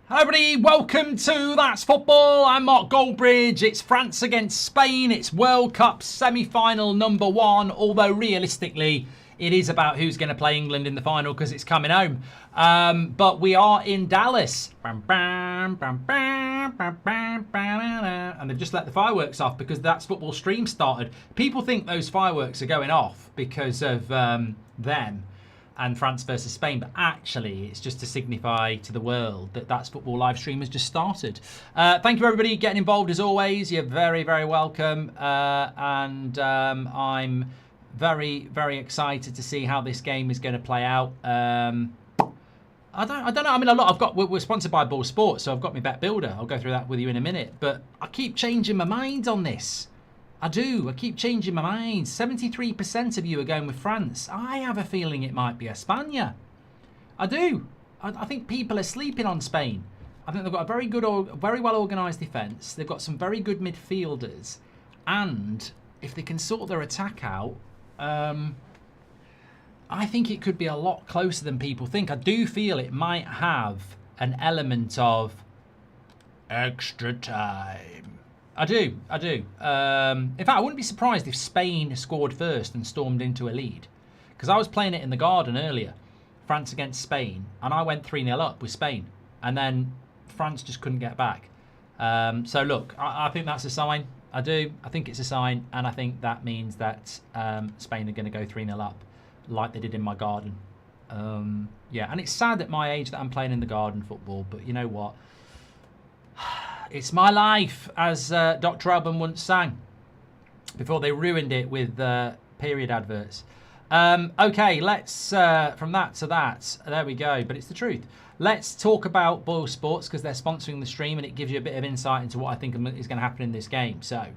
Hello everybody, welcome to That's Football. I'm Mark Goldbridge. It's France against Spain. It's World Cup semi-final number 1, although realistically it is about who's going to play England in the final because it's coming home. But we are in Dallas. And they've just let the fireworks off because That's Football stream started. People think those fireworks are going off because of them and France versus Spain, but actually it's just to signify to the world that That's Football live stream has just started. Thank you everybody getting involved as always. You're very, very welcome, and I'm very, very excited to see how this game is going to play out. I don't know. I mean, we're sponsored by Ball Sports, so I've got my bet builder. I'll go through that with you in a minute, but I keep changing my mind on this. I do. I keep changing my mind. 73% of you are going with France. I have a feeling it might be España. I do. I think people are sleeping on Spain. I think they've got a very good, very well organised defence. They've got some very good midfielders. And if they can sort their attack out, I think it could be a lot closer than people think. I do feel it might have an element of extra time. I do. In fact, I wouldn't be surprised if Spain scored first and stormed into a lead. Because I was playing it in the Garden earlier, France against Spain, and I went 3-0 up with Spain. And then France just couldn't get back. So look, I think that's a sign. I do. I think it's a sign. And I think that means that Spain are going to go 3-0 up, like they did in my Garden. Yeah, and it's sad at my age that I'm playing in the Garden football, but you know what? It's my life, as Dr. Alban once sang, before they ruined it with period adverts. Okay, let's, from that to that, there we go, but it's the truth. Let's talk about Boyle Sports, because they're sponsoring the stream, and it gives you a bit of insight into what I think is going to happen in this game. So,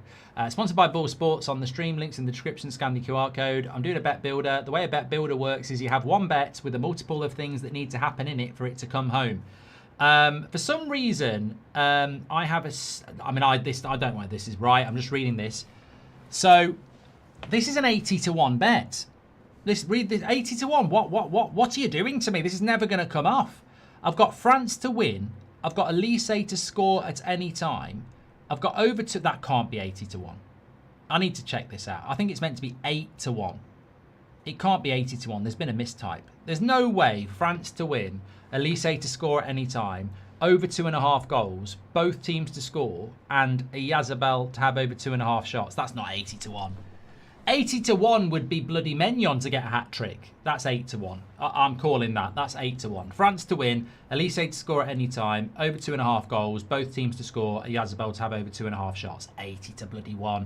sponsored by Boyle Sports on the stream, links in the description, scan the QR code. I'm doing a bet builder. The way a bet builder works is you have one bet with a multiple of things that need to happen in it for it to come home. For some reason, I have I don't know why this is right. I'm just reading this. So, this is an 80-1 bet. Read this 80-1. What are you doing to me? This is never going to come off. I've got France to win. I've got Elise to score at any time. I've got over to that can't be 80-1. I need to check this out. I think it's meant to be 8-1. It can't be 80-1. There's been a mistype. There's no way France to win, Elise to score at any time, over 2.5 goals, both teams to score, and a Yazabel to have over 2.5 shots. That's not 80-1. 80-1 would be bloody Mignon to get a hat-trick. That's 8-1. I'm calling that. That's 8-1. France to win, Elise to score at any time, over 2.5 goals, both teams to score, a Yazabel to have over 2.5 shots. 80-1.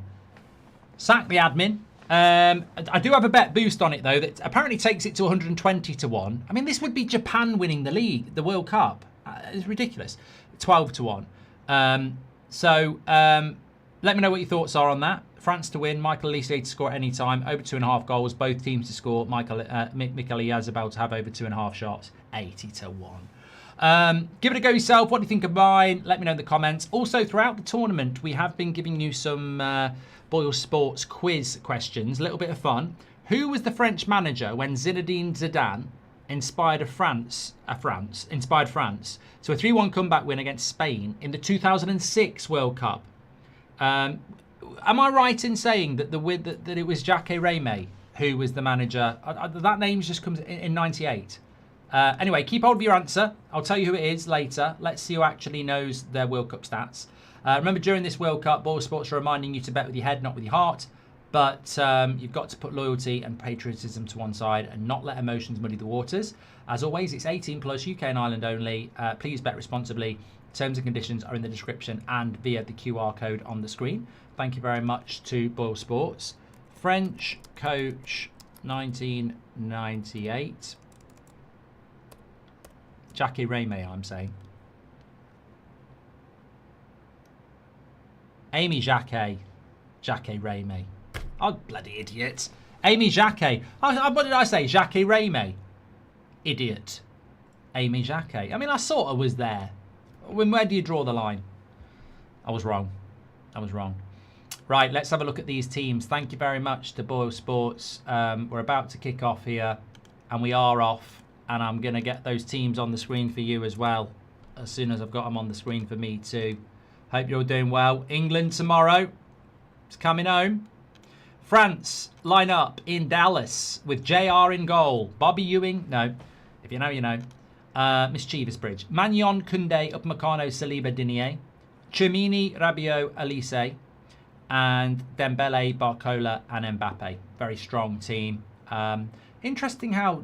Sack the admin. I do have a bet boost on it, though, that apparently takes it to 120-1. I mean, this would be Japan winning the league, the World Cup. It's ridiculous. 12-1. Let me know what your thoughts are on that. France to win, Michael Elise to score at any time, over 2.5 goals, both teams to score, Michael Yazabel to have over 2.5 shots, 80-1. Give it a go yourself. What do you think of mine? Let me know in the comments. Also, throughout the tournament, we have been giving you some Boyle Sports quiz questions. A little bit of fun. Who was the French manager when Zinedine Zidane inspired France to a 3-1 comeback win against Spain in the 2006 World Cup? Am I right in saying that that it was Jacques Rémy who was the manager? That name just comes in 98. Anyway, keep hold of your answer. I'll tell you who it is later. Let's see who actually knows their World Cup stats. Remember, during this World Cup, Boyle Sports are reminding you to bet with your head, not with your heart. But you've got to put loyalty and patriotism to one side and not let emotions muddy the waters. As always, it's 18 plus, UK and Ireland only. Please bet responsibly. Terms and conditions are in the description and via the QR code on the screen. Thank you very much to Boyle Sports. French coach 1998. Jacques Rémy, I'm saying. Amy Jacquet. Jacques Rémy. Oh, bloody idiot. Amy Jacquet. What did I say? Jacques Rémy. Idiot. Amy Jacquet. I mean, I sort of was there. Where do you draw the line? I was wrong. Right, let's have a look at these teams. Thank you very much to Boyle Sports. We're about to kick off here, and we are off. And I'm going to get those teams on the screen for you as well. as soon as I've got them on the screen for me too. Hope you're all doing well. England tomorrow. It's coming home. France line up in Dallas with JR in goal. Bobby Ewing, no. If you know, you know. Mischievous Bridge. Magnon, Koundé, Upamecano, Saliba, Dinier. Chimini, Rabiot, Elise. And Dembele, Barcola, and Mbappe. Very strong team. Interesting how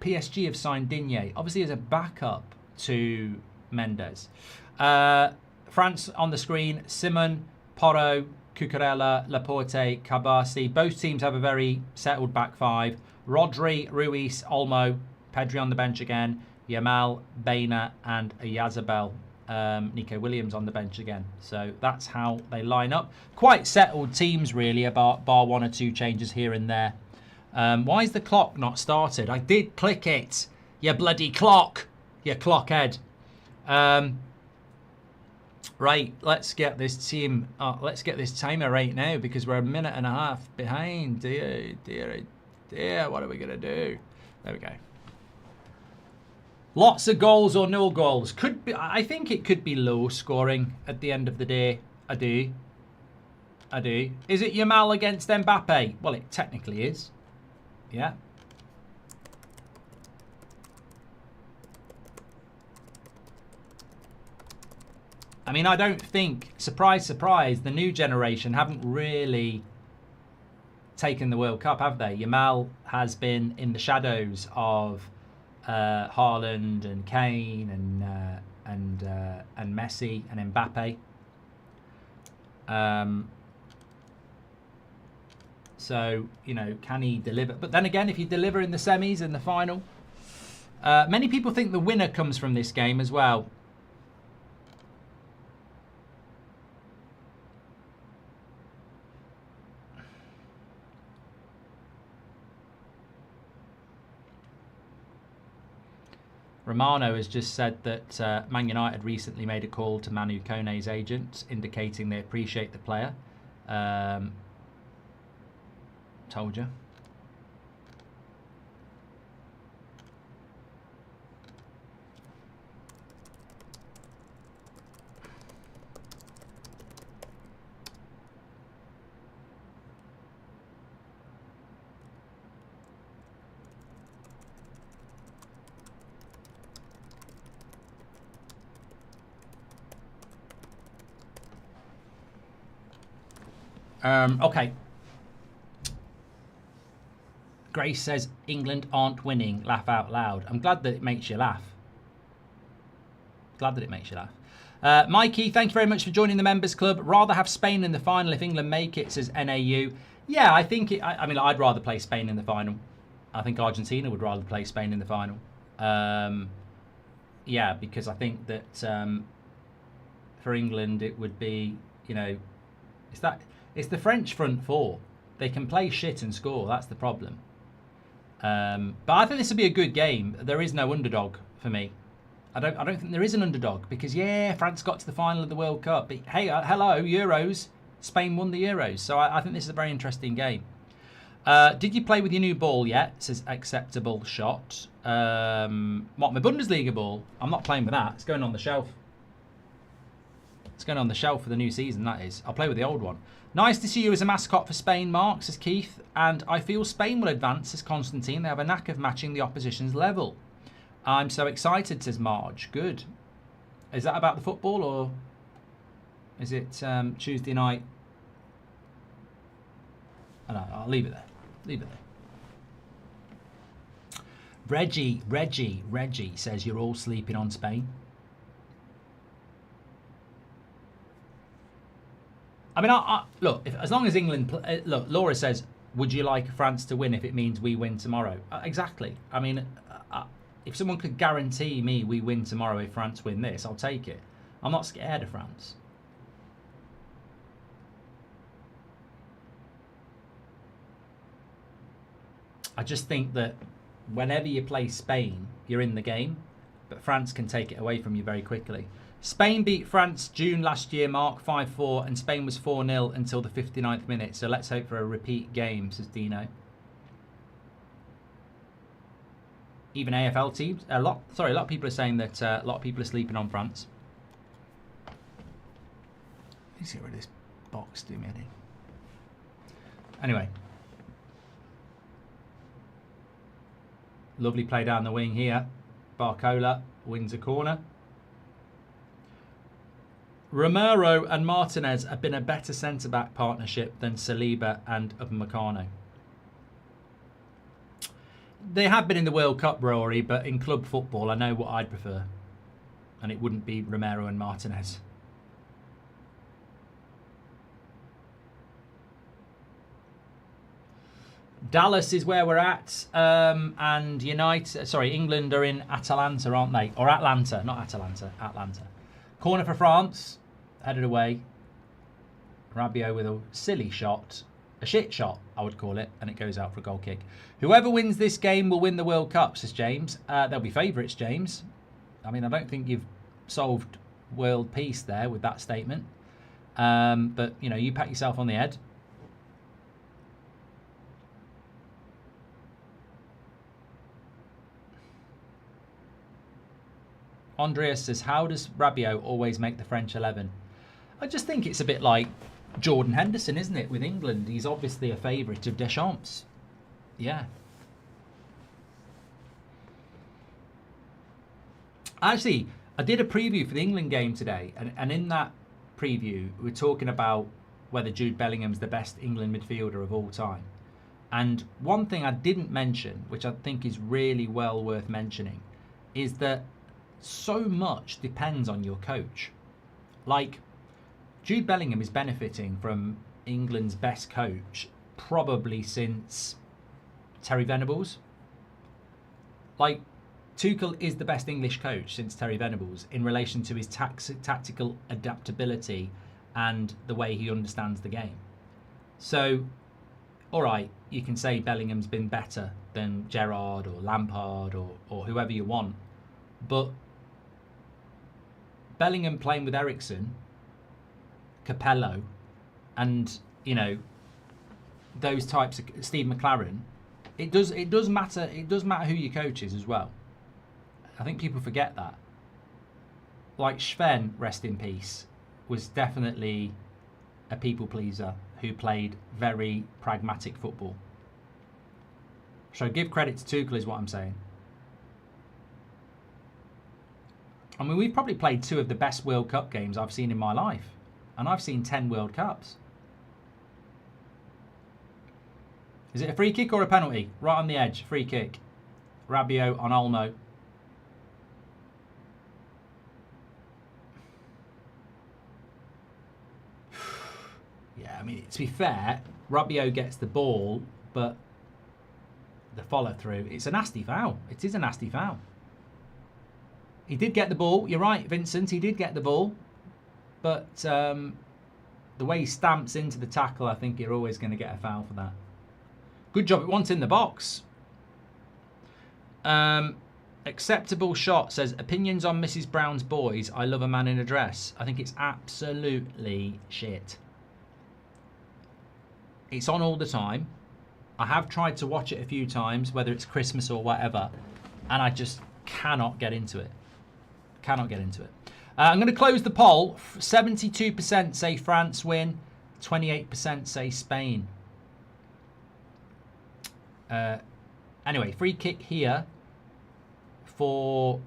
PSG have signed Digne, obviously as a backup to Mendes. France on the screen, Simon, Porro, Cucurella, Laporte, Kabasi. Both teams have a very settled back five. Rodri, Ruiz, Olmo, Pedri on the bench again, Yamal, Baina, and Yazabel. Nico Williams on the bench again. So that's how they line up. Quite settled teams, really, bar one or two changes here and there. Why is the clock not started? I did click it. You bloody clock. You clockhead. Right, let's get this team. Let's get this timer right now because we're a minute and a half behind. Dear, what are we gonna do? There we go. Lots of goals or no goals. Could be. I think it could be low scoring at the end of the day. I do. Is it Yamal against Mbappe? Well, it technically is. Yeah. I mean, I don't think, surprise, surprise, the new generation haven't really taken the World Cup, have they? Yamal has been in the shadows of Haaland and Kane and Messi and Mbappe. So, you know, can he deliver? But then again, if you deliver in the semis and the final, many people think the winner comes from this game as well. Romano has just said that Man United recently made a call to Manu Kone's agent, indicating they appreciate the player. Told you. Okay. Grace says England aren't winning. Laugh out loud. I'm glad that it makes you laugh. Glad that it makes you laugh. Mikey, thank you very much for joining the members club. Rather have Spain in the final if England make it, says NAU. Yeah, I think it, I mean, I'd rather play Spain in the final. I think Argentina would rather play Spain in the final. Yeah, because I think that for England it would be, you know, it's the French front four. They can play shit and score. That's the problem. But I think this will be a good game. There is no underdog for me. I don't think there is an underdog because yeah, France got to the final of the World Cup. But hey, hello, Euros. Spain won the Euros, so I think this is a very interesting game. Did you play with your new ball yet? It says acceptable shot. What, my Bundesliga ball? I'm not playing with that. It's going on the shelf. It's going on the shelf for the new season, that is. I'll play with the old one. Nice to see you as a mascot for Spain, Mark, says Keith. And I feel Spain will advance, says Constantine. They have a knack of matching the opposition's level. I'm so excited, says Marge. Good. Is that about the football or is it Tuesday night? I don't know, I'll leave it there. Leave it there. Reggie says you're all sleeping on Spain. I mean, look, as long as England... look, Laura says, would you like France to win if it means we win tomorrow? Exactly. I mean, if someone could guarantee me we win tomorrow if France win this, I'll take it. I'm not scared of France. I just think that whenever you play Spain, you're in the game, but France can take it away from you very quickly. Spain beat France June last year, Mark, 5-4, and Spain was 4-0 until the 59th minute. So let's hope for a repeat game, says Dino. even AFL teams. A lot of people are saying that a lot of people are sleeping on France. Let's get rid of this box, do me a thing. Anyway. Lovely play down the wing here. Barcola wins a corner. Romero and Martinez have been a better centre-back partnership than Saliba and Upamecano. They have been in the World Cup, Rory, but in club football, I know what I'd prefer. And it wouldn't be Romero and Martinez. Dallas is where we're at, and England are in Atalanta, aren't they? Or Atlanta, not Atalanta, Atlanta. Corner for France, headed away. Rabiot with a silly shot, a shit shot, I would call it, and it goes out for a goal kick. Whoever wins this game will win the World Cup, says James. They'll be favourites, James. I mean, I don't think you've solved world peace there with that statement. But, you know, you pat yourself on the head. Andreas says, how does Rabiot always make the French 11? I just think it's a bit like Jordan Henderson, isn't it, with England? He's obviously a favourite of Deschamps. Yeah. Actually, I did a preview for the England game today, and in that preview, we were talking about whether Jude Bellingham's the best England midfielder of all time. And one thing I didn't mention, which I think is really well worth mentioning, is that so much depends on your coach. Like, Jude Bellingham is benefiting from England's best coach probably since Terry Venables. Like, Tuchel is the best English coach since Terry Venables in relation to his tactical adaptability and the way he understands the game. So, all right, you can say Bellingham's been better than Gerrard or Lampard or whoever you want, but Bellingham playing with Ericsson, Capello, and, you know, those types of Steve McLaren, it does matter. It does matter who your coach is as well. I think people forget that. Like Sven, rest in peace, was definitely a people pleaser who played very pragmatic football. So give credit to Tuchel is what I'm saying. I mean, we've probably played 2 of the best World Cup games I've seen in my life. And I've seen 10 World Cups. Is it a free kick or a penalty? Right on the edge, free kick. Rabiot on Olmo. Yeah, I mean, to be fair, Rabiot gets the ball, but the follow through, it's a nasty foul. It is a nasty foul. He did get the ball. You're right, Vincent. He did get the ball. But the way he stamps into the tackle, I think you're always going to get a foul for that. Good job. It wasn't in the box. Acceptable shot says, opinions on Mrs. Brown's Boys. I love a man in a dress. I think it's absolutely shit. It's on all the time. I have tried to watch it a few times, whether it's Christmas or whatever, and I just cannot get into it. Cannot get into it. I'm going to close the poll. 72% say France win. 28% say Spain. Anyway, free kick here for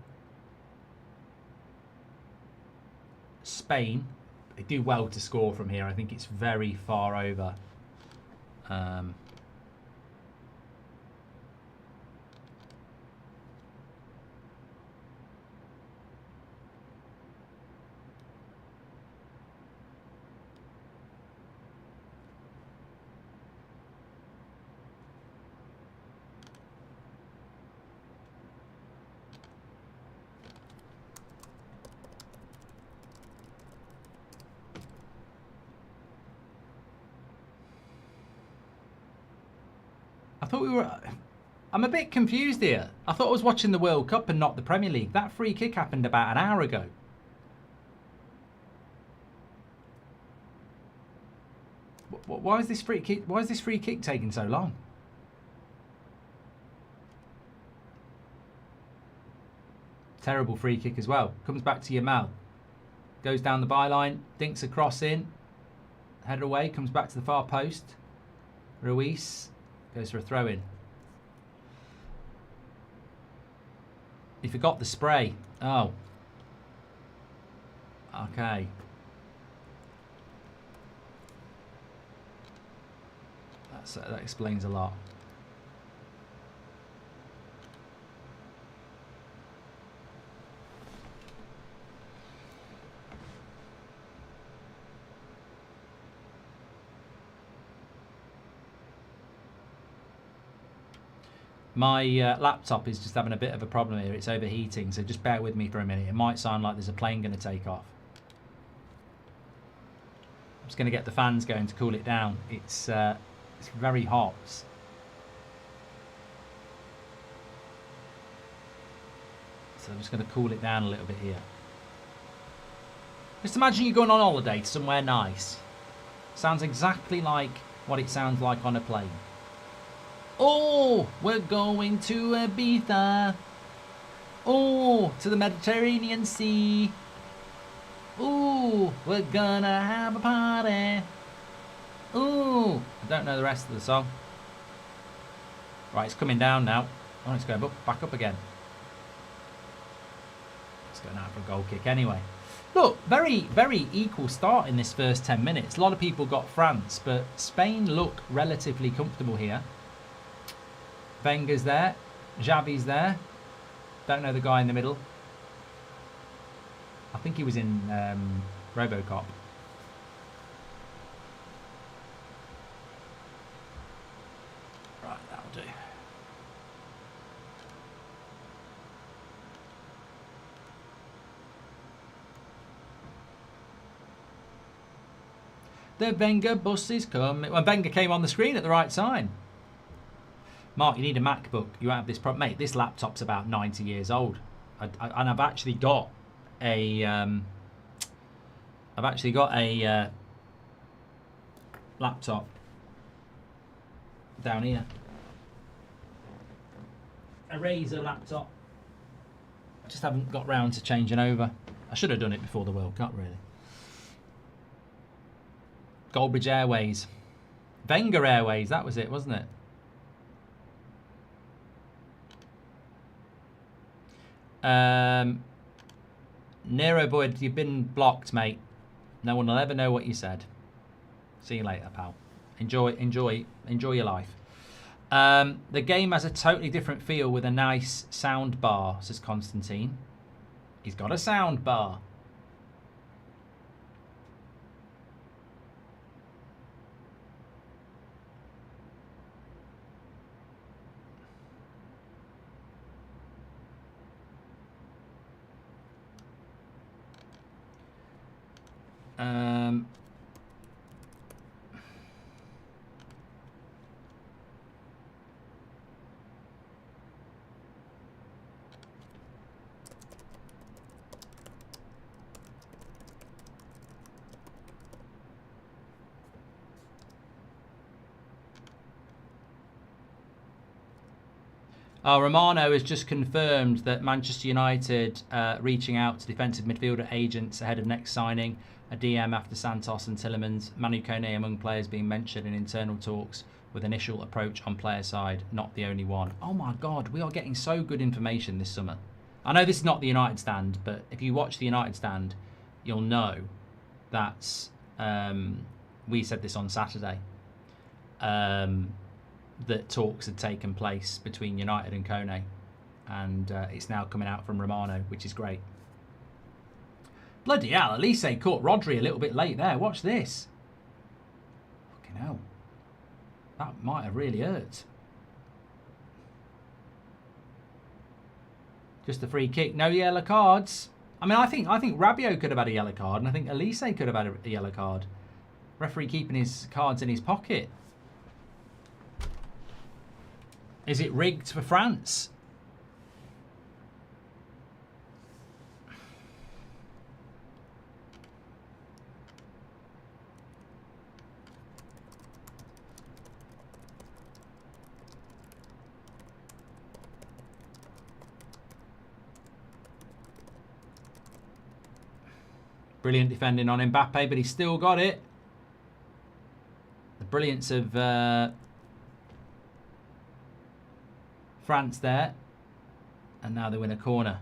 Spain. They do well to score from here. I think it's very far over. I'm a bit confused here. I thought I was watching the World Cup and not the Premier League. That free kick happened about an hour ago. Why is this free kick? Why is this free kick taking so long? Terrible free kick as well. Comes back to Yamal. Goes down the byline, dinks a cross in. Header away, comes back to the far post. Ruiz goes for a throw in. He forgot the spray. Oh. Okay. That explains a lot. My laptop is just having a bit of a problem here. It's overheating, so just bear with me for a minute. It might sound like there's a plane going to take off. I'm just going to get the fans going to cool it down. It's very hot. So I'm just going to cool it down a little bit here. Just imagine you're going on holiday to somewhere nice. Sounds exactly like what it sounds like on a plane. Oh, we're going to Ibiza. Oh, to the Mediterranean Sea. Oh, we're gonna have a party. Oh, I don't know the rest of the song. Right, it's coming down now. Oh, it's going back up again. It's going out for a goal kick anyway. Look, very, very equal start in this first 10 minutes. A lot of people got France, but Spain look relatively comfortable here. Wenger's there. Xavi's there. Don't know the guy in the middle. I think he was in RoboCop. Right, that'll do. The Wenger bus is coming. Well, Wenger came on the screen at the right time. Mark, you need a MacBook. You won't have this problem. Mate, this laptop's about 90 years old. And I've actually got a... laptop down here. A Razer laptop. I just haven't got round to changing over. I should have done it before the World Cup, really. Goldbridge Airways. Wenger Airways, that was it, wasn't it? Nero Boyd, you've been blocked, mate. No one will ever know what you said. See you later, pal. Enjoy your life. The game has a totally different feel with a nice sound bar, says Constantine. He's got a sound bar. Romano has just confirmed that Manchester United reaching out to defensive midfielder agents ahead of next signing, a DM after Santos and Tielemans. Manu Kone among players being mentioned in internal talks with initial approach on player side, not the only one. Oh my God, we are getting so good information this summer. I know this is not the United stand, but if you watch the United stand, you'll know that we said this on Saturday. That talks had taken place between United and Kone, and it's now coming out from Romano, which is great. Bloody hell, Elise caught Rodri a little bit late there. Watch this. Fucking hell. That might have really hurt. Just a free kick, no yellow cards. I mean, I think Rabiot could have had a yellow card, and I think Elise could have had a yellow card. Referee keeping his cards in his pocket. Is it rigged for France? Brilliant defending on Mbappe, but he's still got it. The brilliance of France there. And now they win a corner.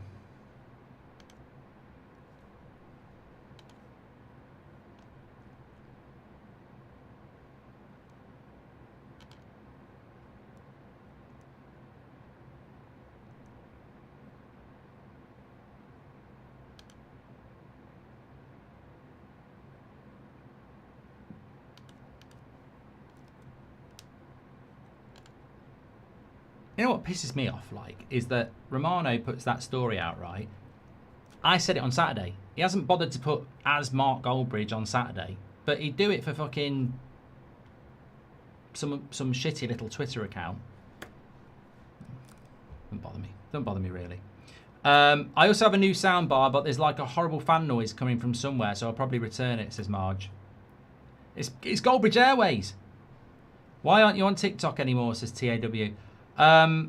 You know what pisses me off, like, is that Romano puts that story out, right? I said it on Saturday. He hasn't bothered to put as Mark Goldbridge on Saturday, but he'd do it for fucking some shitty little Twitter account. Doesn't bother me. Doesn't bother me, really. I also have a new soundbar, but there's like a horrible fan noise coming from somewhere, so I'll probably return it, says Marge. It's Goldbridge Airways. Why aren't you on TikTok anymore, says TAW. I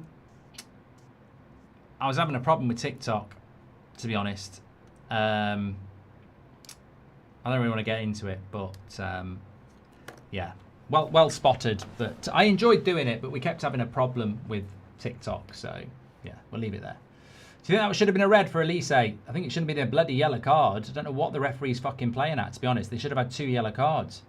was having a problem with TikTok, to be honest. I don't really want to get into it, but yeah, well spotted. That I enjoyed doing it, but we kept having a problem with TikTok, so yeah, we'll leave it there. Do you think that should have been a red for Elise? I think it shouldn't be a bloody yellow card. I don't know what the referee's fucking playing at, to be honest. They should have had 2 yellow cards.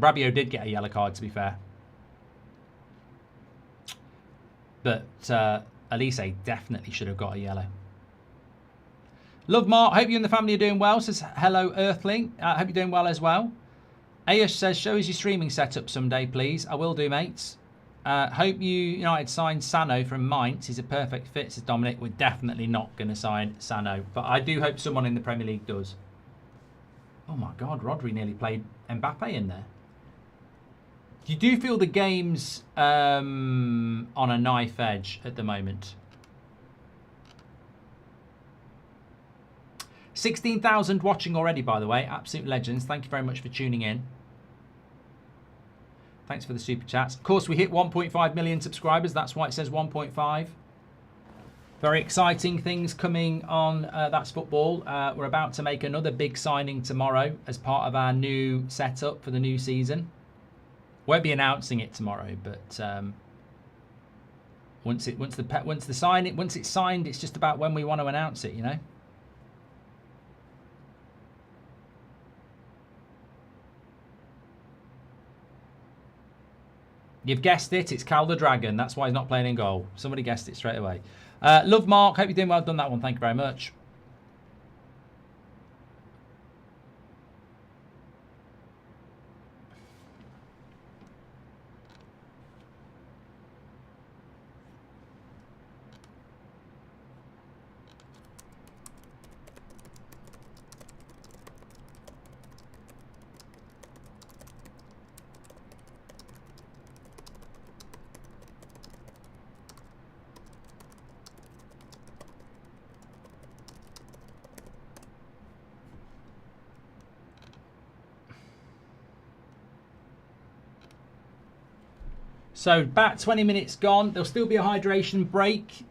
Rabiot did get a yellow card, to be fair. But Elise definitely should have got a yellow. Love Mark, hope you and the family are doing well. Says hello Earthling. Hope you're doing well as well. Ayush says, show us your streaming setup someday, please. I will do, mates. Hope United signed Sano from Mainz. He's a perfect fit, says Dominic. We're definitely not going to sign Sano. But I do hope someone in the Premier League does. Oh my God, Rodri nearly played Mbappe in there. You do feel the game's on a knife edge at the moment. 16,000 watching already, by the way. Absolute legends. Thank you very much for tuning in. Thanks for the super chats. Of course, we hit 1.5 million subscribers. That's why it says 1.5. Very exciting things coming on That's Football. We're about to make another big signing tomorrow as part of our new setup for the new season. Won't be announcing it tomorrow, but once it's signed, it's just about when we want to announce it, you know. You've guessed it. It's Cal the Dragon. That's why he's not playing in goal. Somebody guessed it straight away. Love Mark. Hope you're doing well. Done that one. Thank you very much. So about 20 minutes gone. There'll still be a hydration break.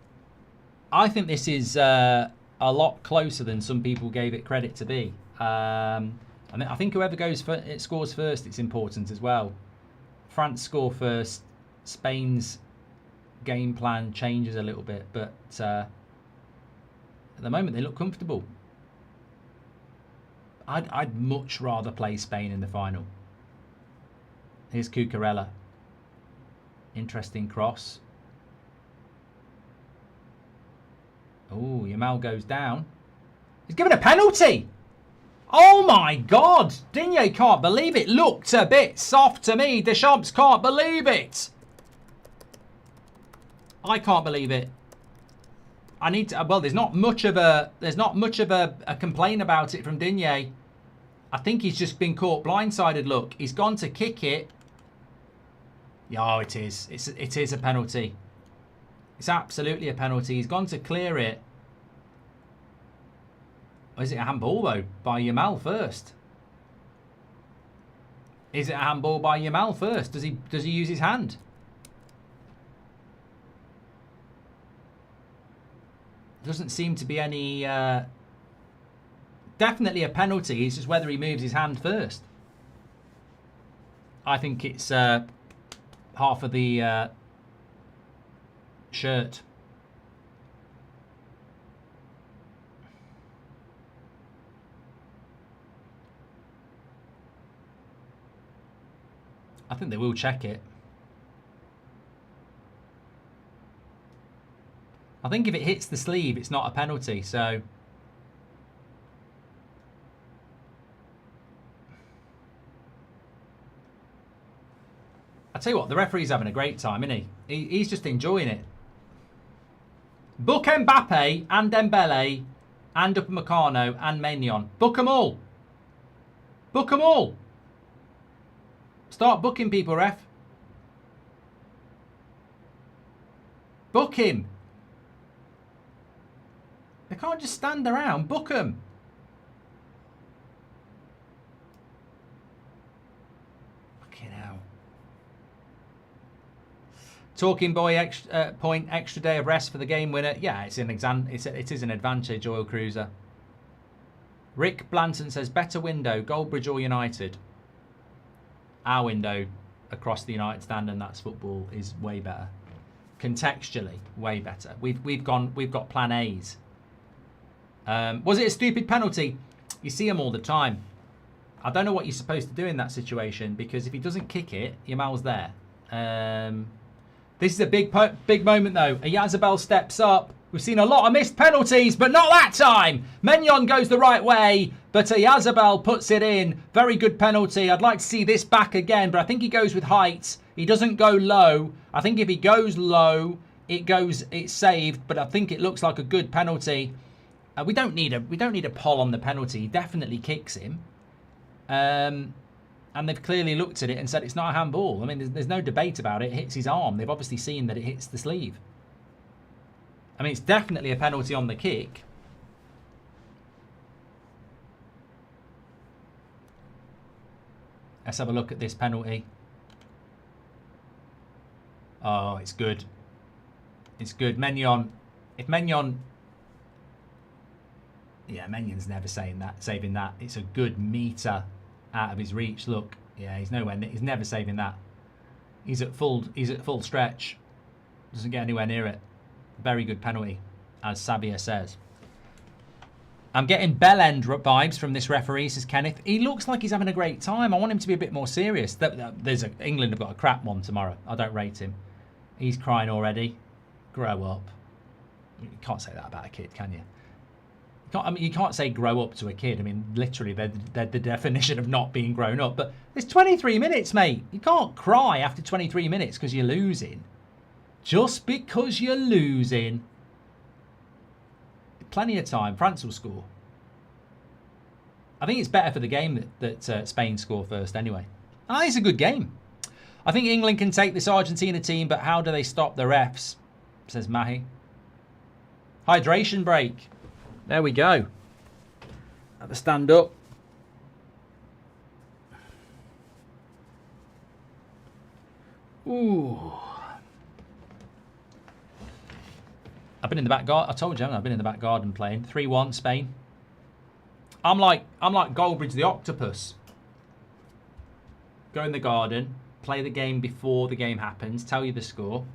I think this is a lot closer than some people gave it credit to be. I think whoever scores first, it's important as well. France score first. Spain's game plan changes a little bit, but at the moment they look comfortable. I'd much rather play Spain in the final. Here's Cucurella. Interesting cross. Oh, Yamal goes down. He's given a penalty. Oh my God. Digne can't believe it. Looked a bit soft to me. Deschamps can't believe it. I can't believe it. I need to, well, there's not much of a complaint about it from Digne. I think he's just been caught blindsided. Look, he's gone to kick it. Oh, it is. It is a penalty. It's absolutely a penalty. He's gone to clear it. Or is it a handball, though, by Yamal first? Is it a handball by Yamal first? Does he use his hand? Doesn't seem to be any... definitely a penalty. It's just whether he moves his hand first. I think it's half of the shirt. I think they will check it. I think if it hits the sleeve, it's not a penalty, so... I tell you what, the referee's having a great time, isn't he? He's just enjoying it. Book Mbappe and Dembele and Upamecano and Maignan. Book them all. Book them all. Start booking people, ref. Book him. They can't just stand around. Book them. Fucking hell. Talking boy, extra day of rest for the game winner. Yeah, it's an exam. It is an advantage. Oil Cruiser. Rick Blanton says better window, Goldbridge or United. Our window across the United stand, and that's football, is way better. Contextually, way better. We've got plan A's. Was it a stupid penalty? You see them all the time. I don't know what you're supposed to do in that situation, because if he doesn't kick it, your mal's there. This is a big moment though. Yazabel steps up. We've seen a lot of missed penalties, but not that time. Maignan goes the right way, but Yazabel puts it in. Very good penalty. I'd like to see this back again, but I think he goes with height. He doesn't go low. I think if he goes low, it's saved, but I think it looks like a good penalty. We don't need a poll on the penalty. He definitely kicks him. And they've clearly looked at it and said it's not a handball. I mean, there's no debate about it. It hits his arm. They've obviously seen that it hits the sleeve. I mean, it's definitely a penalty on the kick. Let's have a look at this penalty. Oh, it's good. It's good. Maignan. If Maignan... Yeah, Magnan's never saving that. It's a good metre out of his reach. Look. Yeah, he's nowhere. He's never saving that. He's at full stretch. Doesn't get anywhere near it. Very good penalty, as Sabia says. I'm getting bell-end vibes from this referee, says Kenneth. He looks like he's having a great time. I want him to be a bit more serious. England have got a crap one tomorrow. I don't rate him. He's crying already. Grow up. You can't say that about a kid, can you? You can't say grow up to a kid. I mean, literally, they're the definition of not being grown up. But it's 23 minutes, mate. You can't cry after 23 minutes because you're losing. Just because you're losing. Plenty of time. France will score. I think it's better for the game that Spain score first anyway. I think it's a good game. I think England can take this Argentina team, but how do they stop the refs? Says Mahi. Hydration break. There we go. Have a stand up. Ooh. I've been in the back garden. I told you, I've been in the back garden playing 3-1 Spain. I'm like Goldbridge the octopus. Go in the garden, play the game before the game happens, tell you the score,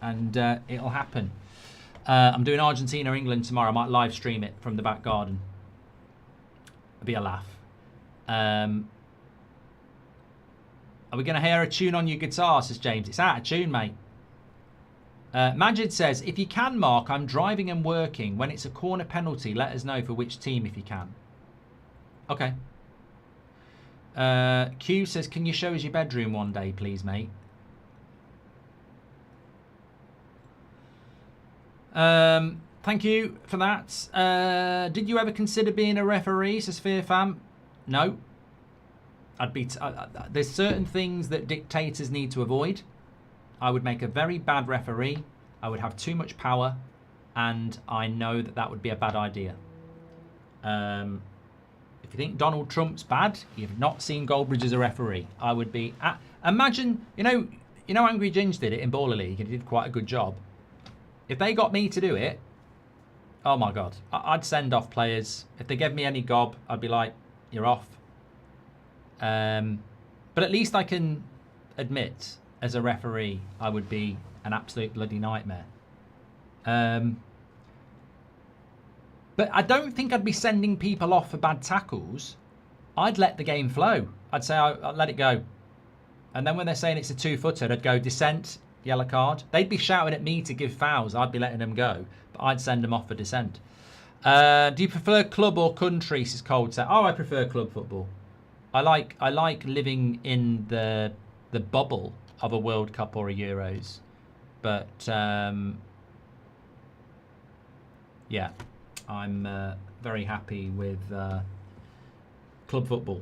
and it'll happen. I'm doing Argentina England tomorrow. I might live stream it from the back garden. It'll be a laugh. Are we going to hear a tune on your guitar, says James? It's out of tune, mate. Majid says, if you can, Mark, I'm driving and working. When it's a corner penalty, let us know for which team if you can. Okay. Q says, can you show us your bedroom one day, please, mate? Thank you for that. Did you ever consider being a referee, says Fearfam? No. There's certain things that dictators need to avoid. I would make a very bad referee. I would have too much power, and I know that would be a bad idea. If you think Donald Trump's bad, you've not seen Goldbridge as a referee. I would be... imagine, you know Angry Ginge did it in Baller League, and he did quite a good job. If they got me to do it, Oh my God. I'd send off players. If they gave me any gob, I'd be like, you're off. But at least I can admit, as a referee, I would be an absolute bloody nightmare. But I don't think I'd be sending people off for bad tackles. I'd let the game flow. I'd say I'll let it go. And then when they're saying it's a 2-footer, I'd go dissent, yellow card. They'd be shouting at me to give fouls. I'd be letting them go. But I'd send them off for dissent. Do you prefer club or country? Says Cold Set. Oh, I prefer club football. I like living in the bubble of a World Cup or a Euros. But yeah, I'm very happy with club football.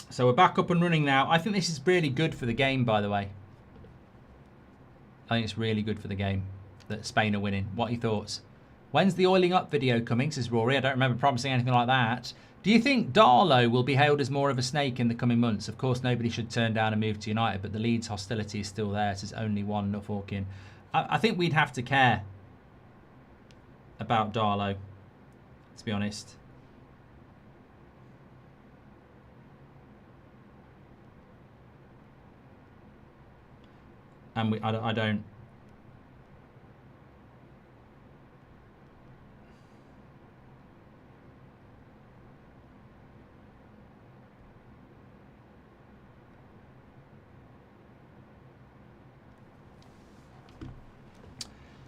So we're back up and running now. I think this is really good for the game, by the way. I think it's really good for the game that Spain are winning. What are your thoughts? When's the oiling up video coming, says Rory? I don't remember promising anything like that. Do you think Darlow will be hailed as more of a snake in the coming months? Of course, nobody should turn down a move to United, but the Leeds hostility is still there, says only one Norfolkian. I think we'd have to care about Darlow, to be honest. And I don't.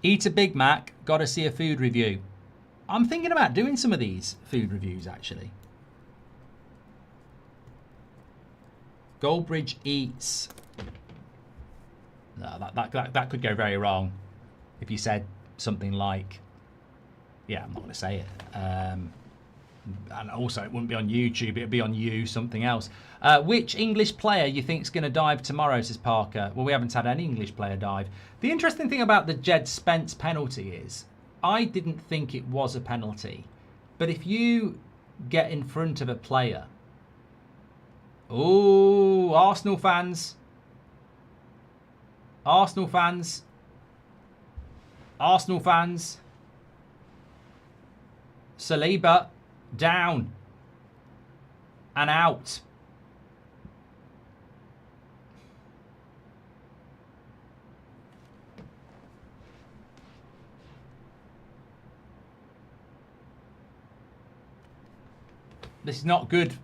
Eat a Big Mac, gotta see a food review. I'm thinking about doing some of these food reviews, actually. Goldbridge eats. No, that could go very wrong if you said something like, yeah, I'm not going to say it. And also, it wouldn't be on YouTube. It would be on you, something else. Which English player you think is going to dive tomorrow, says Parker? Well, we haven't had any English player dive. The interesting thing about the Jed Spence penalty is I didn't think it was a penalty. But if you get in front of a player... Oh, Arsenal fans... Arsenal fans. Arsenal fans. Saliba down and out. This is not good.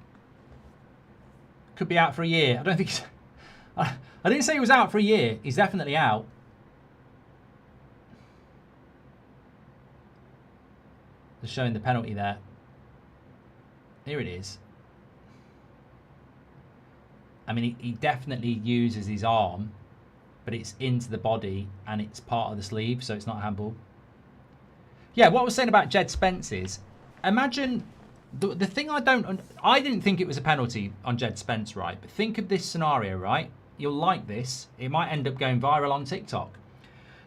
Could be out for a year. I don't think... I didn't say he was out for a year. He's definitely out. They're showing the penalty there. Here it is. I mean, he definitely uses his arm, but it's into the body and it's part of the sleeve, so it's not a handball. Yeah, what I was saying about Jed Spence is, imagine the thing I didn't think it was a penalty on Jed Spence, right? But think of this scenario, right? You'll like this. It might end up going viral on TikTok.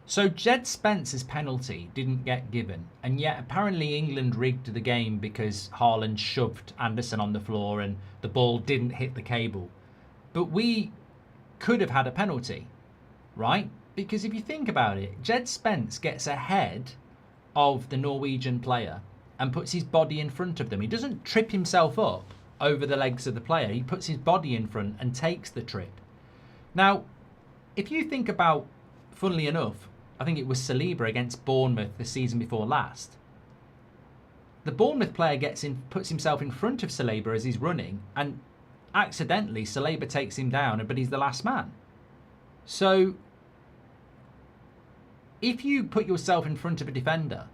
So Jed Spence's penalty didn't get given, and yet apparently England rigged the game because Haaland shoved Anderson on the floor and the ball didn't hit the cable. But we could have had a penalty, right? Because if you think about it, Jed Spence gets ahead of the Norwegian player and puts his body in front of them. He doesn't trip himself up over the legs of the player. He puts his body in front and takes the trip. Now, if you think about, funnily enough, I think it was Saliba against Bournemouth the season before last. The Bournemouth player puts himself in front of Saliba as he's running, and accidentally Saliba takes him down, but he's the last man. So, if you put yourself in front of a defender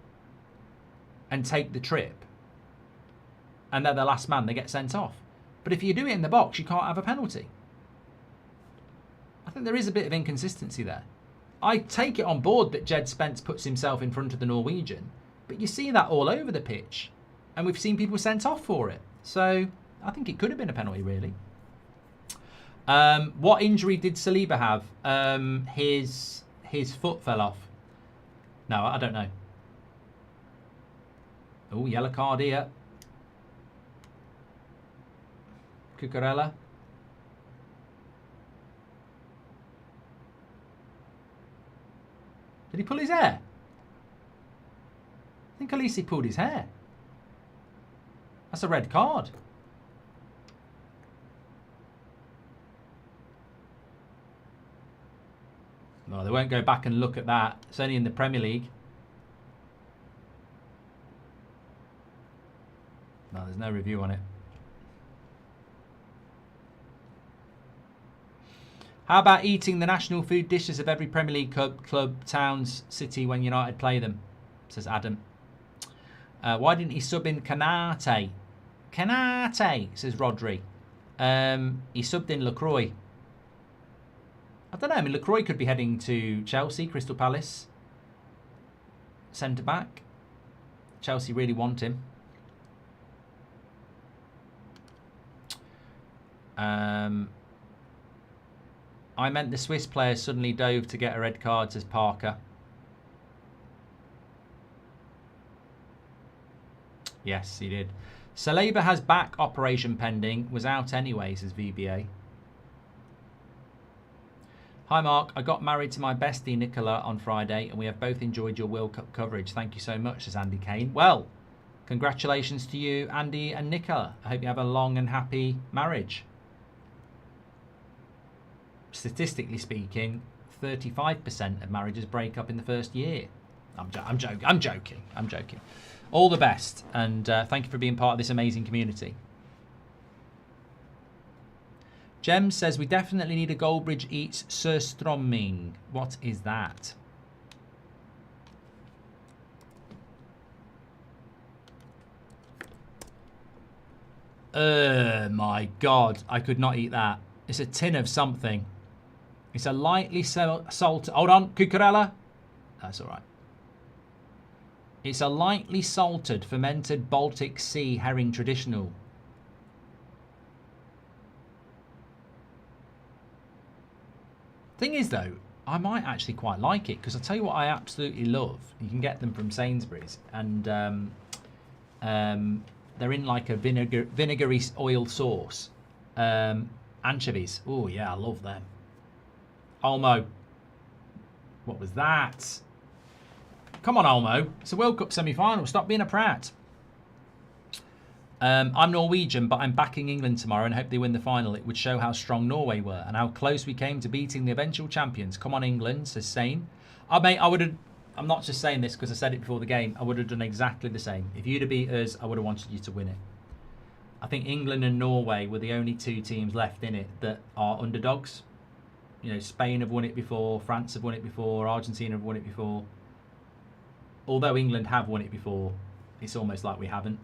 and take the trip, and they're the last man, they get sent off. But if you do it in the box, you can't have a penalty. think there is a bit of inconsistency there. I take it on board that Jed Spence puts himself in front of the Norwegian, but you see that all over the pitch, and we've seen people sent off for it. So I think it could have been a penalty, really. What injury did Saliba have? His foot fell off. No, I don't know. Oh, yellow card here. Cucurella. Did he pull his hair? I think at least he pulled his hair. That's a red card. No, they won't go back and look at that. It's only in the Premier League. No, there's no review on it. How about eating the national food dishes of every Premier League club, towns, city when United play them? Says Adam. Why didn't he sub in Canate? Canate, says Rodri. He subbed in LaCroix. I don't know. I mean, LaCroix could be heading to Chelsea, Crystal Palace. Centre back. Chelsea really want him. I meant the Swiss player suddenly dove to get a red card, says Parker. Yes, he did. Saliba has back operation pending. Was out anyway, says VBA. Hi Mark, I got married to my bestie Nicola on Friday and we have both enjoyed your World Cup coverage. Thank you so much, says Andy Kane. Well, congratulations to you, Andy and Nicola. I hope you have a long and happy marriage. Statistically speaking, 35% of marriages break up in the first year. I'm joking. All the best, and thank you for being part of this amazing community. Jem says, we definitely need a Goldbridge eats surströmming. What is that? My God, I could not eat that. It's a tin of something. It's a lightly salted... Hold on, Cucurella. That's all right. It's a lightly salted, fermented Baltic Sea herring traditional. Thing is, though, I might actually quite like it because I'll tell you what I absolutely love. You can get them from Sainsbury's, and they're in like a vinegary oil sauce. Anchovies. Oh, yeah, I love them. Olmo. What was that? Come on, Olmo. It's a World Cup semi-final. Stop being a prat. I'm Norwegian, but I'm backing England tomorrow and hope they win the final. It would show how strong Norway were and how close we came to beating the eventual champions. Come on, England, says Sane. Mate, I would have... I'm not just saying this because I said it before the game. I would have done exactly the same. If you'd have beat us, I would have wanted you to win it. I think England and Norway were the only two teams left in it that are underdogs. You know, Spain have won it before, France have won it before, Argentina have won it before. Although England have won it before, it's almost like we haven't.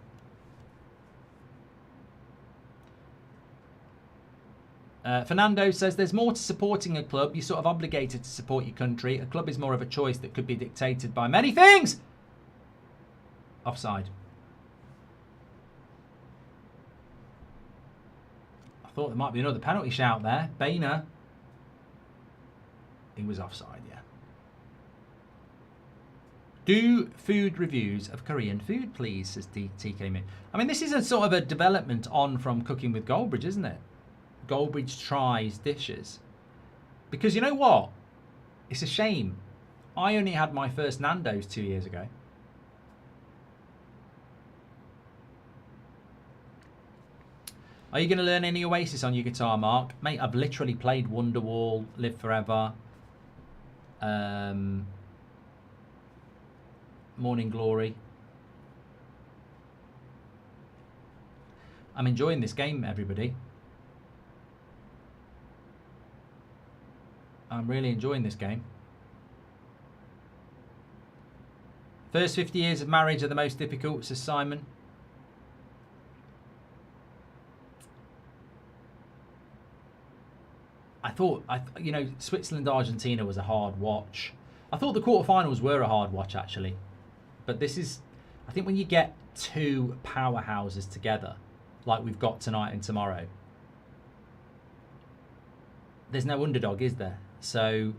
Fernando says, there's more to supporting a club. You're sort of obligated to support your country. A club is more of a choice that could be dictated by many things. Offside. I thought there might be another penalty shout there. Boehner. He was offside, yeah. Do food reviews of Korean food, please, says TK Min. I mean, this is a sort of a development on from Cooking with Goldbridge, isn't it? Goldbridge tries dishes. Because you know what? It's a shame. I only had my first Nando's 2 years ago. Are you going to learn any Oasis on your guitar, Mark? Mate, I've literally played Wonderwall, Live Forever, Morning Glory. I'm enjoying this game, everybody. I'm really enjoying this game. First 50 years of marriage are the most difficult, says Simon. I thought, you know, Switzerland-Argentina was a hard watch. I thought the quarterfinals were a hard watch, actually. But this is, I think when you get two powerhouses together, like we've got tonight and tomorrow, there's no underdog, is there? So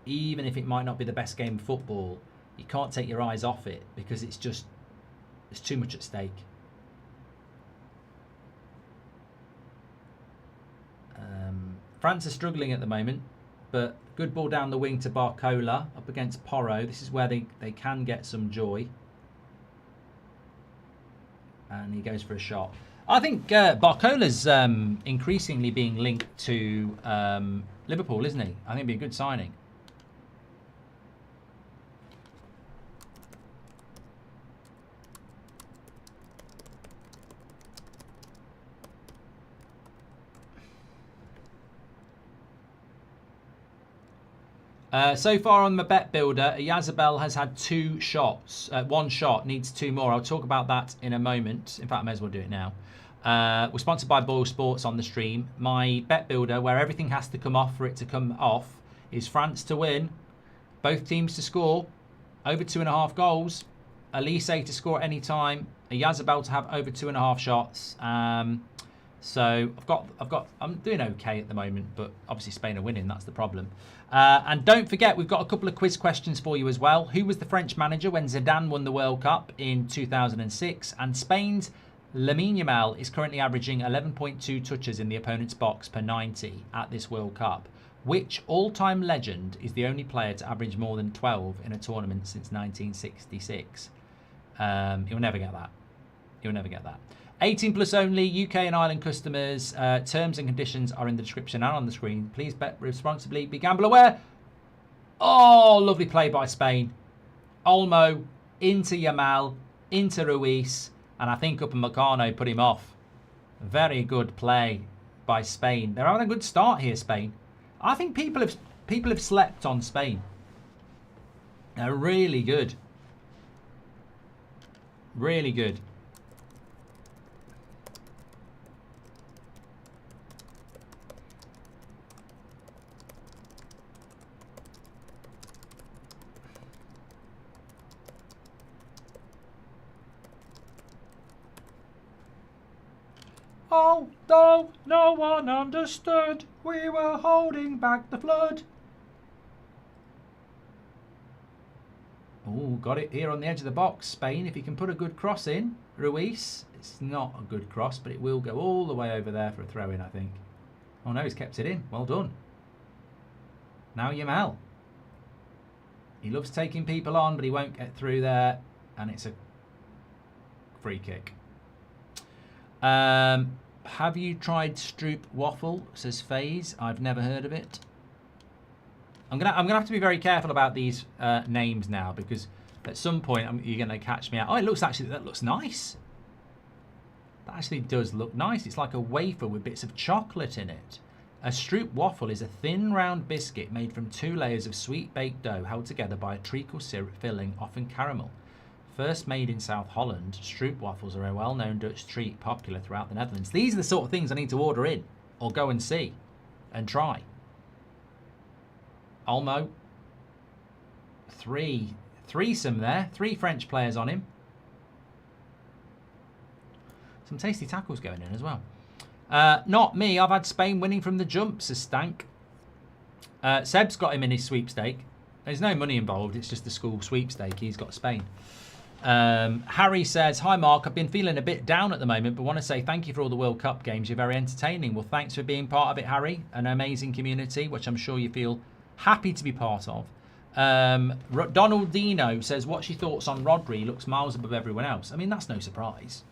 even if it might not be the best game of football, you can't take your eyes off it because it's just, there's too much at stake. France are struggling at the moment, but good ball down the wing to Barcola up against Porro. This is where they can get some joy. And he goes for a shot. I think Barcola's increasingly being linked to Liverpool, isn't he? I think it'd be a good signing. So far on the bet builder, Yazabel has had 2 shots. 1 shot, needs 2 more. I'll talk about that in a moment. In fact, I may as well do it now. We're sponsored by Boyle Sports on the stream. My bet builder, where everything has to come off for it to come off, is France to win, both teams to score, over 2.5 goals, Elise to score at any time, Yazabel to have over 2.5 shots. So I'm doing okay at the moment, but obviously Spain are winning. That's the problem. And don't forget, we've got a couple of quiz questions for you as well. Who was the French manager when Zidane won the World Cup in 2006? And Spain's Lamine Yamal is currently averaging 11.2 touches in the opponent's box per 90 at this World Cup. Which all-time legend is the only player to average more than 12 in a tournament since 1966? You'll never get that. You'll never get that. 18 plus only, UK and Ireland customers. Terms and conditions are in the description and on the screen. Please bet responsibly. Be gamble aware. Oh, lovely play by Spain. Olmo into Yamal, into Ruiz, and I think Upamecano put him off. Very good play by Spain. They're having a good start here, Spain. I think people have slept on Spain. They're really good. Really good. Although no one understood, we were holding back the flood. Oh, got it here on the edge of the box. Spain, if he can put a good cross in. Ruiz, it's not a good cross, but it will go all the way over there for a throw-in, I think. Oh no, he's kept it in. Well done. Now Yamal. He loves taking people on, but he won't get through there. And it's a free kick. Have you tried Stroop waffle? Says FaZe. I've never heard of it. I'm gonna have to be very careful about these names now, because at some point you're gonna catch me out. Oh, it looks actually, that looks nice. That actually does look nice. It's like a wafer with bits of chocolate in it. A Stroop waffle is a thin round biscuit made from 2 layers of sweet baked dough held together by a treacle syrup filling, often caramel. First made in South Holland, Stroop waffles are a well-known Dutch treat popular throughout the Netherlands. These are the sort of things I need to order in or go and see and try. Olmo. Threesome there. 3 French players on him. Some tasty tackles going in as well. Not me. I've had Spain winning from the jump, says Stank. Seb's got him in his sweepstake. There's no money involved. It's just the school sweepstake. He's got Spain. Harry says, hi Mark, I've been feeling a bit down at the moment, but want to say thank you for all the World Cup games. You're very entertaining. Well, thanks for being part of it, Harry. An amazing community, which I'm sure you feel happy to be part of. Donaldino says, what's your thoughts on Rodri? He looks miles above everyone else. I mean, that's no surprise.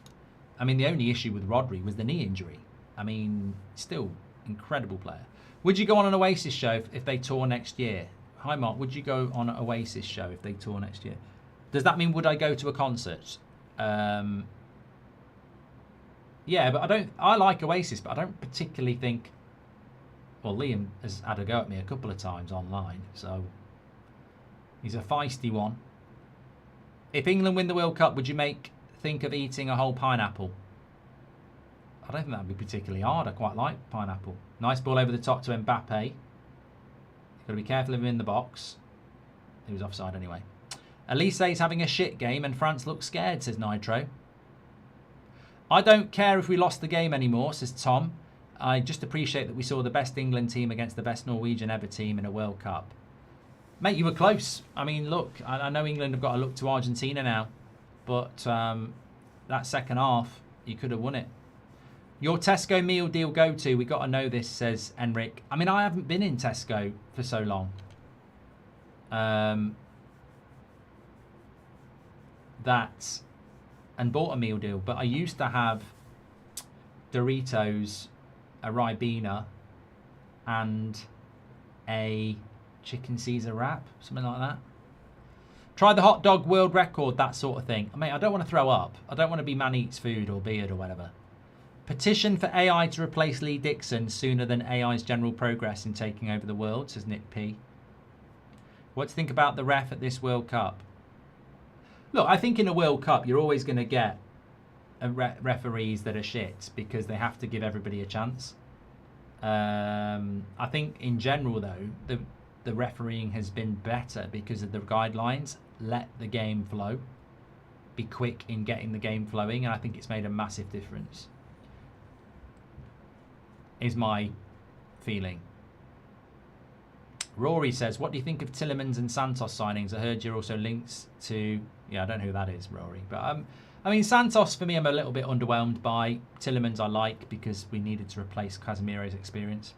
I mean, the only issue with Rodri was the knee injury. I mean, still incredible player. Would you go on an Oasis show if they tour next year? Hi Mark, would you go on an Oasis show if they tour next year? Does that mean would I go to a concert? Yeah, but I like Oasis, but I don't particularly think. Well, Liam has had a go at me a couple of times online, so he's a feisty one. If England win the World Cup, would you think of eating a whole pineapple? I don't think that would be particularly hard. I quite like pineapple. Nice ball over the top to Mbappe. You've got to be careful of him in the box. He was offside anyway. Elise's having a shit game and France looks scared, says Nitro. I don't care if we lost the game anymore, says Tom. I just appreciate that we saw the best England team against the best Norwegian ever team in a World Cup. Mate, you were close. I mean, look, I know England have got to look to Argentina now, but that second half, you could have won it. Your Tesco meal deal go-to, we got to know this, says Enric. I mean, I haven't been in Tesco for so long. And bought a meal deal, but I used to have Doritos, a Ribena, and a chicken Caesar wrap, something like that. Try the hot dog world record, that sort of thing. I mean, I don't want to throw up. I don't want to be man eats food or beard or whatever. Petition for AI to replace Lee Dixon sooner than AI's general progress in taking over the world, says Nick P. What do you think about the ref at this World Cup? Look, I think in a World Cup, you're always going to get referees that are shit because they have to give everybody a chance. I think in general, though, the refereeing has been better because of the guidelines. Let the game flow. Be quick in getting the game flowing, and I think it's made a massive difference. Is my feeling. Rory says, what do you think of Tillemans and Santos signings? I heard you're also linked to... Yeah, I don't know who that is, Rory. But, I mean, Santos, for me, I'm a little bit underwhelmed by. Tillemans I like because we needed to replace Casemiro's experience.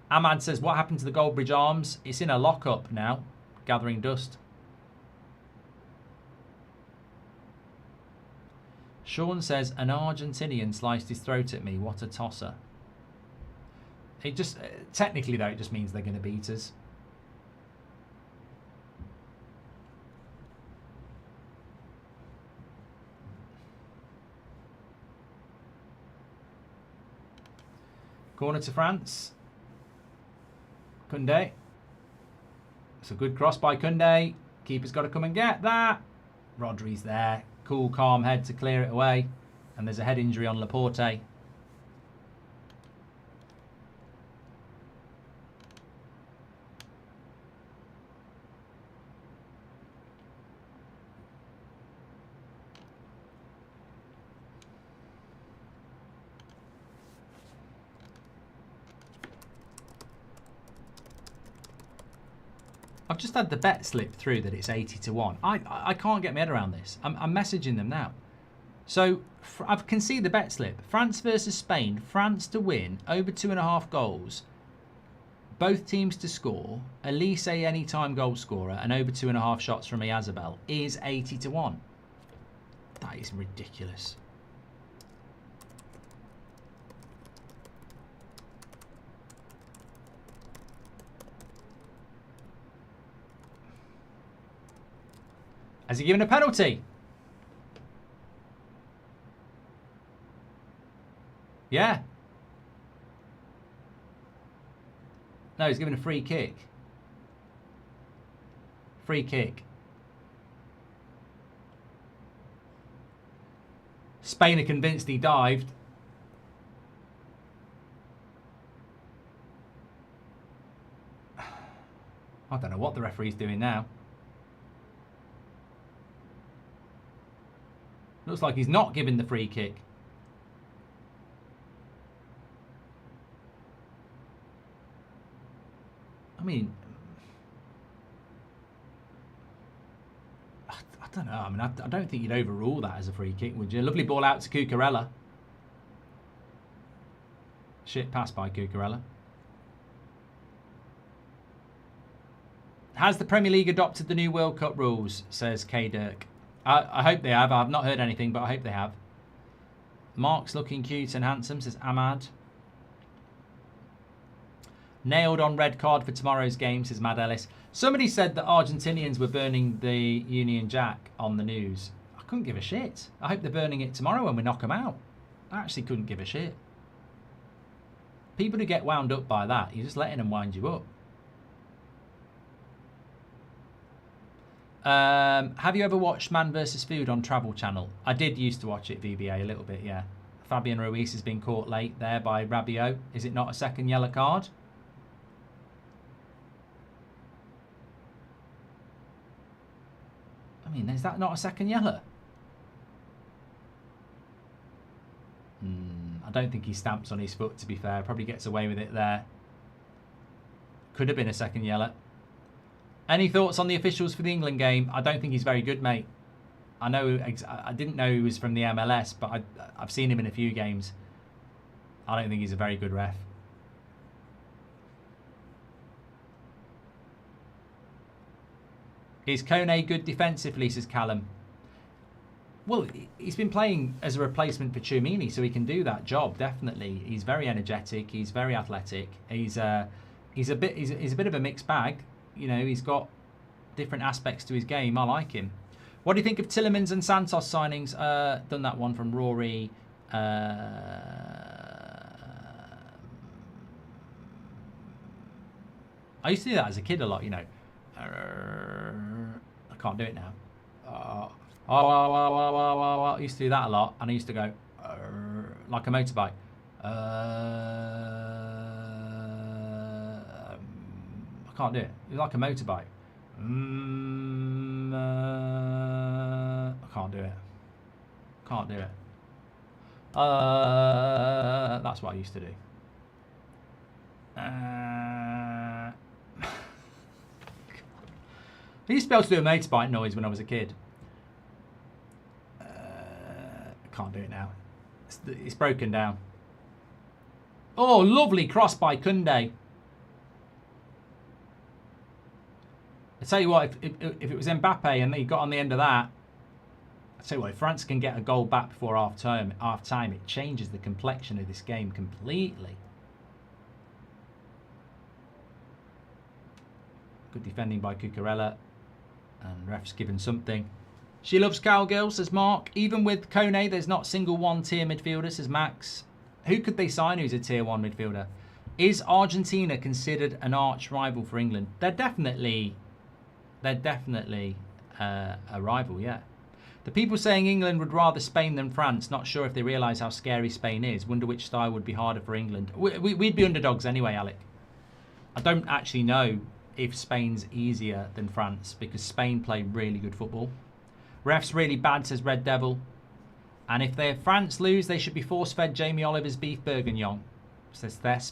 Ahmad says, what happened to the Goldbridge arms? It's in a lockup now, gathering dust. Sean says, an Argentinian sliced his throat at me. What a tosser. It just, technically though, it just means they're going to beat us. Corner to France. Koundé. It's a good cross by Koundé. Keeper's got to come and get that. Rodri's there. Cool, calm head to clear it away. And there's a head injury on Laporte. I've just had the bet slip through that it's 80-1. I can't get my head around this. I'm messaging them now. So I can see the bet slip. France versus Spain. France to win. Over 2.5 goals. Both teams to score. Elise anytime goal scorer. And over 2.5 shots from Iazabel is 80-1. That is ridiculous. Has he given a penalty? Yeah. No, he's given a free kick. Free kick. Spain are convinced he dived. I don't know what the referee's doing now. Looks like he's not giving the free kick. I mean, I don't know. I mean, I don't think you'd overrule that as a free kick, would you? Lovely ball out to Cucurella. Shit pass by Cucurella. Has the Premier League adopted the new World Cup rules, says K. Dirk. I hope they have. I've not heard anything, but I hope they have. Mark's looking cute and handsome, says Ahmad. Nailed on red card for tomorrow's game, says Mad Ellis. Somebody said that Argentinians were burning the Union Jack on the news. I couldn't give a shit. I hope they're burning it tomorrow when we knock them out. I actually couldn't give a shit. People who get wound up by that, you're just letting them wind you up. Have you ever watched Man vs Food on Travel Channel? I did used to watch it, VBA, a little bit, yeah. Fabian Ruiz has been caught late there by Rabiot. Is it not a second yellow card? I mean, is that not a second yellow? I don't think he stamps on his foot, to be fair. Probably gets away with it there. Could have been a second yellow. Any thoughts on the officials for the England game? I don't think he's very good, mate. I didn't know he was from the MLS, but I've seen him in a few games. I don't think he's a very good ref. Is Kone good defensively, says Callum? Well, he's been playing as a replacement for Tchouameni, so he can do that job, definitely. He's very energetic. He's very athletic. He's a bit of a mixed bag. You know, he's got different aspects to his game. I like him. What do you think of Tielemans and Santos signings? Done that one from Rory. I used to do that as a kid a lot, you know. I can't do it now. I used to do that a lot, and I used to go like a motorbike. I can't do it. It's like a motorbike. I can't do it. Can't do it. That's what I used to do. I used to be able to do a motorbike noise when I was a kid. I can't do it now. It's broken down. Oh, lovely cross by Koundé. I tell you what, if it was Mbappe and he got on the end of that, I tell you what, if France can get a goal back before half time, it changes the complexion of this game completely. Good defending by Cucurella, and ref's given something. She loves cowgirls, says Mark. Even with Kone, there's not single one-tier midfielder, says Max. Who could they sign who's a tier 1 midfielder? Is Argentina considered an arch rival for England? They're definitely a rival, yeah. The people saying England would rather Spain than France, not sure if they realise how scary Spain is. Wonder which style would be harder for England. We'd be underdogs anyway, Alec. I don't actually know if Spain's easier than France, because Spain play really good football. Ref's really bad, says Red Devil. And if France lose, they should be force-fed Jamie Oliver's beef bourguignon, says Thesp.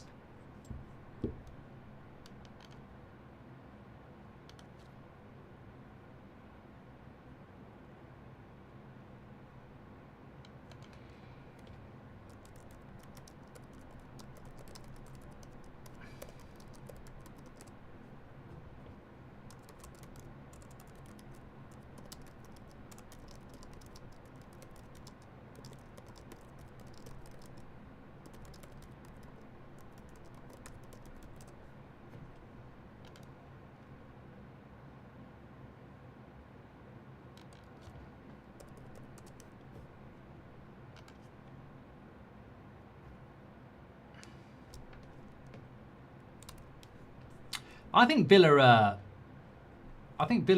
I think Villa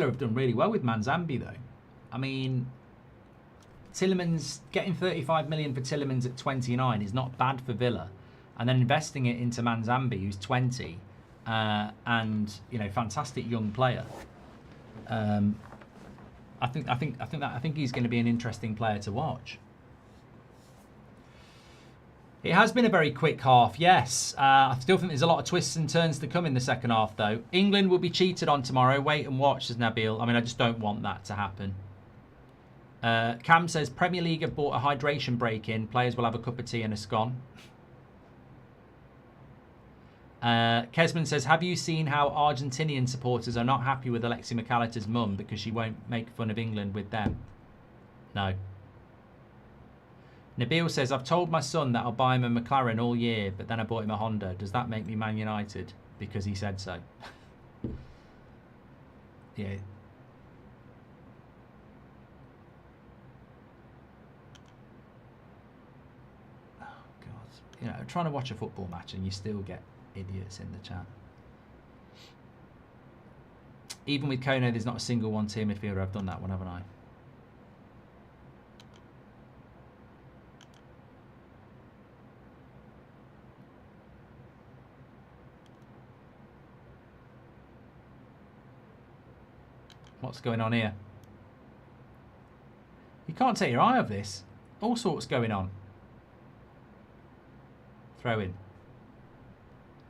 have done really well with Manzambi, though. I mean, Tielemans, getting 35 million for Tielemans at 29 is not bad for Villa, and then investing it into Manzambi, who's 20, and you know, fantastic young player. I think he's going to be an interesting player to watch. It has been a very quick half, yes. I still think there's a lot of twists and turns to come in the second half, though. England will be cheated on tomorrow. Wait and watch, says Nabil. I mean, I just don't want that to happen. Cam says, Premier League have bought a hydration break in. Players will have a cup of tea and a scone. Kesman says, have you seen how Argentinian supporters are not happy with Alexi McAllister's mum because she won't make fun of England with them? No. Nabil says, I've told my son that I'll buy him a McLaren all year, but then I bought him a Honda. Does that make me Man United? Because he said so. Yeah. Oh, God. You know, trying to watch a football match and you still get idiots in the chat. Even with Kone, there's not a single one-tier midfielder. I've done that one, haven't I? What's going on here? You can't take your eye off this. All sorts going on. Throw in.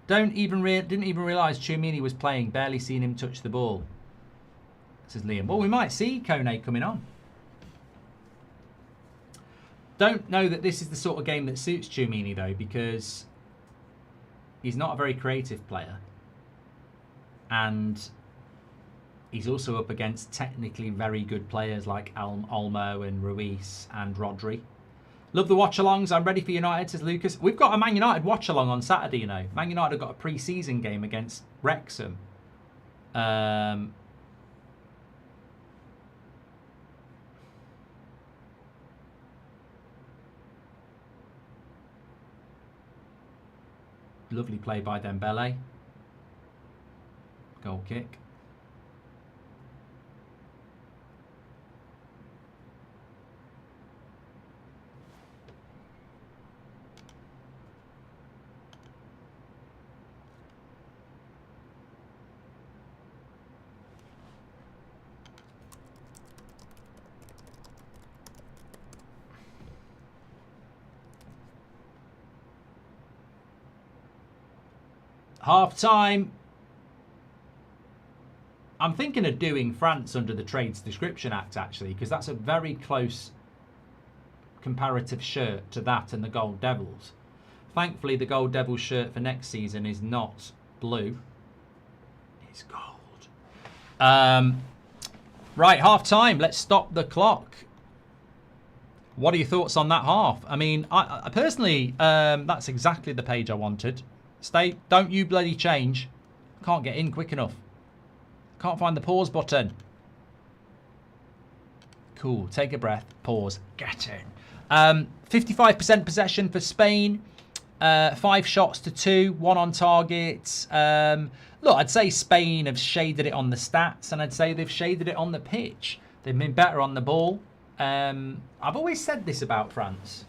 Didn't even realise Tchouameni was playing. Barely seen him touch the ball. Says Liam. Well, we might see Kone coming on. Don't know that this is the sort of game that suits Tchouameni though, because he's not a very creative player. And he's also up against technically very good players like Olmo and Ruiz and Rodri. Love the watch-alongs. I'm ready for United, says Lucas. We've got a Man United watch-along on Saturday, you know. Man United have got a pre-season game against Wrexham. Lovely play by Dembele. Goal kick. Half time. I'm thinking of doing France under the Trades Description Act, actually, because that's a very close comparative shirt to that and the Gold Devils. Thankfully, the Gold Devils shirt for next season is not blue. It's gold. Right, half time. Let's stop the clock. What are your thoughts on that half? I mean, I personally, that's exactly the page I wanted. Stay, don't you bloody change. Can't get in quick enough. Can't find the pause button. Cool, take a breath, pause, get in. 55% possession for Spain. 5 shots to 2, 1 on target. Look, I'd say Spain have shaded it on the stats, and I'd say they've shaded it on the pitch. They've been better on the ball. I've always said this about France.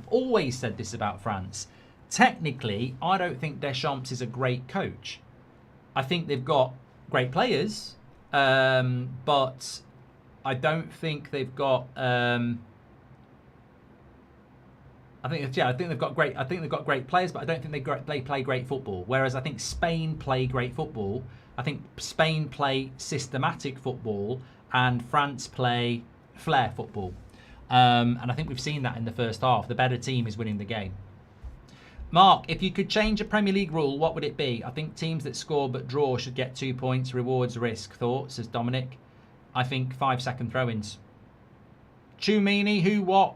Always said this about France. Technically, I don't think Deschamps is a great coach. I think they've got great players, but I don't think they've got. I think they've got great. I think they've got great players, but I don't think they play great football. Whereas I think Spain play great football. I think Spain play systematic football, and France play flair football. And I think we've seen that in the first half. The better team is winning the game. Mark, if you could change a Premier League rule, what would it be? I think teams that score but draw should get 2 points. Rewards risk. Thoughts, says Dominic. I think 5-second throw-ins. Tchouameni, who, what,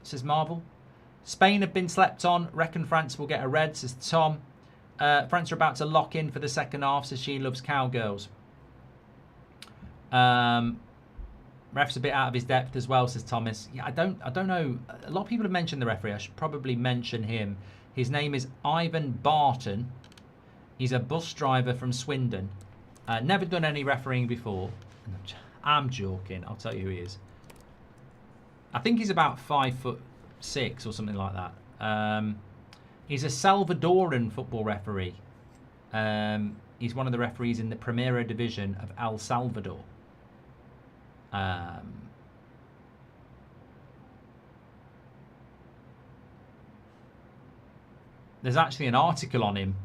says Marvel. Spain have been slept on. Reckon France will get a red, says Tom. France are about to lock in for the second half, says She Loves Cowgirls. Ref's a bit out of his depth as well, says Thomas. Yeah, I don't know. A lot of people have mentioned the referee. I should probably mention him. His name is Ivan Barton. He's a bus driver from Swindon. Never done any refereeing before. I'm joking. I'll tell you who he is. I think he's about 5'6" or something like that. He's a Salvadoran football referee. He's one of the referees in the Primera Division of El Salvador. There's actually an article on him.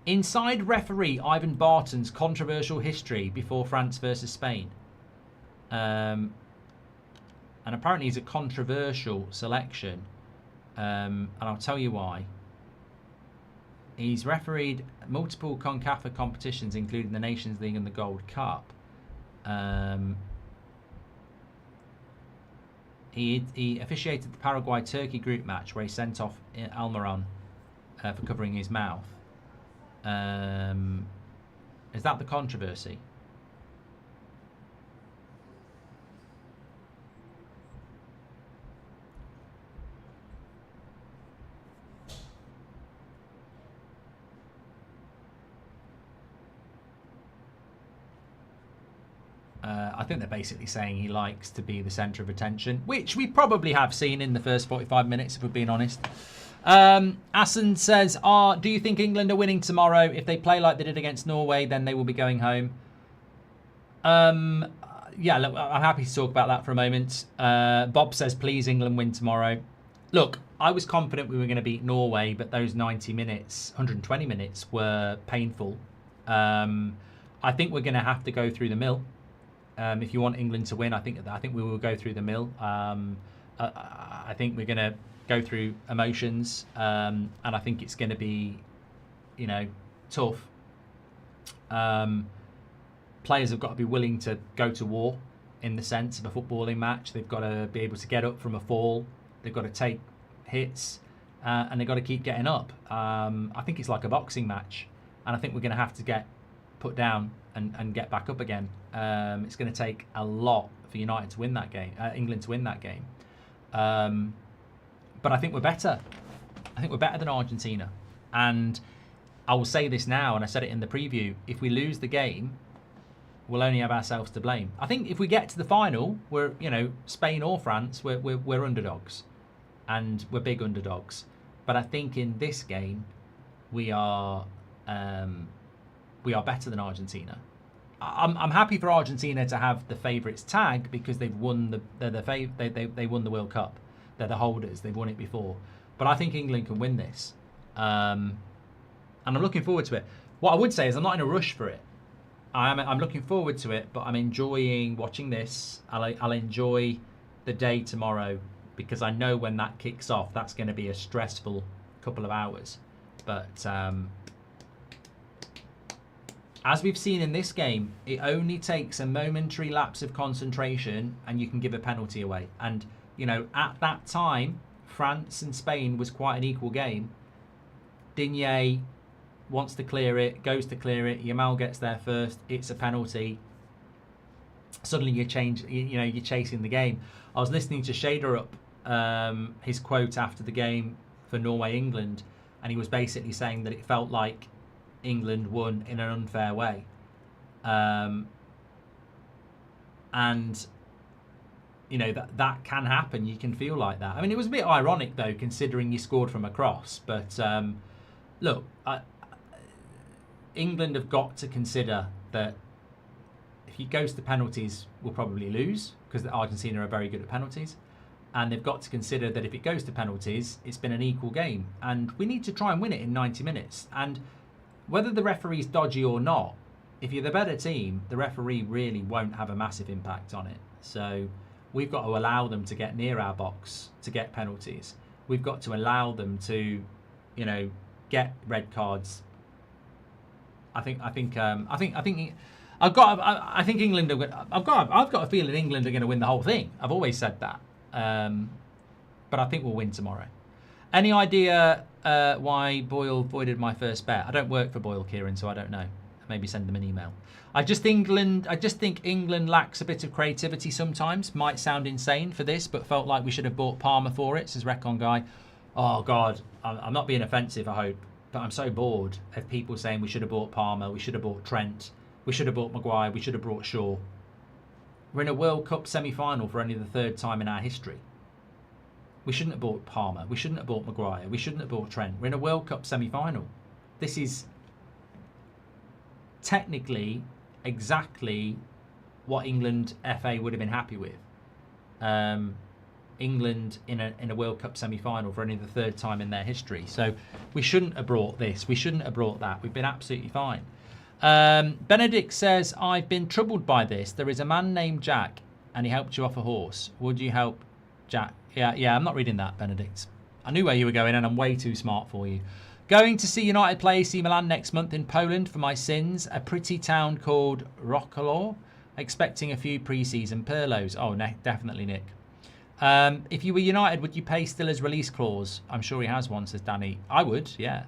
Inside referee Ivan Barton's controversial history before France versus Spain. And apparently he's a controversial selection. And I'll tell you why. He's refereed multiple CONCACAF competitions, including the Nations League and the Gold Cup. He officiated the Paraguay-Turkey group match where he sent off Almiron for covering his mouth. Is that the controversy? I think they're basically saying he likes to be the centre of attention, which we probably have seen in the first 45 minutes, if we're being honest. Assen says, do you think England are winning tomorrow? If they play like they did against Norway, then they will be going home. Yeah, look, I'm happy to talk about that for a moment. Bob says, please, England win tomorrow. Look, I was confident we were going to beat Norway, but those 90 minutes, 120 minutes were painful. I think we're going to have to go through the mill. If you want England to win, I think we will go through the mill. I think we're going to go through emotions, and I think it's going to be, tough. Players have got to be willing to go to war in the sense of a footballing match. They've got to be able to get up from a fall. They've got to take hits, and they've got to keep getting up. I think it's like a boxing match, and I think we're going to have to get put down and get back up again. It's going to take a lot for United to win that game, England to win that game. But I think we're better. I think we're better than Argentina. And I will say this now, and I said it in the preview, if we lose the game, we'll only have ourselves to blame. I think if we get to the final, we're, Spain or France, we're underdogs. And we're big underdogs. But I think in this game, we are better than Argentina. I'm happy for Argentina to have the favourites tag because they've won they won the World Cup. They're the holders. They've won it before. But I think England can win this. And I'm looking forward to it. What I would say is I'm not in a rush for it. I'm looking forward to it, but I'm enjoying watching this. I'll enjoy the day tomorrow because I know when that kicks off, that's going to be a stressful couple of hours. But as we've seen in this game, it only takes a momentary lapse of concentration and you can give a penalty away. And, at that time, France and Spain was quite an equal game. Digne wants to clear it, goes to clear it. Yamal gets there first. It's a penalty. Suddenly you're chasing the game. I was listening to Shader Up, his quote after the game for Norway-England, and he was basically saying that it felt like England won in an unfair way. And that can happen. You can feel like that. I mean, it was a bit ironic though, considering you scored from a cross. But look, England have got to consider that if it goes to penalties, we'll probably lose because Argentina are very good at penalties. And they've got to consider that if it goes to penalties, it's been an equal game. And we need to try and win it in 90 minutes. And whether the referee's dodgy or not, if you're the better team, the referee really won't have a massive impact on it. So we've got to allow them to get near our box to get penalties. We've got to allow them to, get red cards. I think England. I've got a feeling England are going to win the whole thing. I've always said that, but I think we'll win tomorrow. Any idea why Boyle voided my first bet? I don't work for Boyle, Kieran, so I don't know. Maybe send them an email. I just think England lacks a bit of creativity sometimes. Might sound insane for this, but felt like we should have bought Palmer for it, says Recon Guy. Oh, God, I'm not being offensive, I hope, but I'm so bored of people saying we should have bought Palmer, we should have bought Trent, we should have bought Maguire, we should have brought Shaw. We're in a World Cup semi-final for only the third time in our history. We shouldn't have bought Palmer, we shouldn't have bought Maguire, we shouldn't have bought Trent. We're in a World Cup semi-final. This is technically exactly what England FA would have been happy with. England in a World Cup semi-final for only the third time in their history. So we shouldn't have brought this. We shouldn't have brought that. We've been absolutely fine. Benedict says, I've been troubled by this. There is a man named Jack and he helped you off a horse. Would you help Jack? Yeah, I'm not reading that, Benedict. I knew where you were going and I'm way too smart for you. Going to see United play AC Milan next month in Poland for my sins. A pretty town called Watchalong. Expecting a few pre-season Pirlos. Oh, definitely, Nick. If you were United, would you pay Stiller's release clause? I'm sure he has one, says Danny. I would, yeah.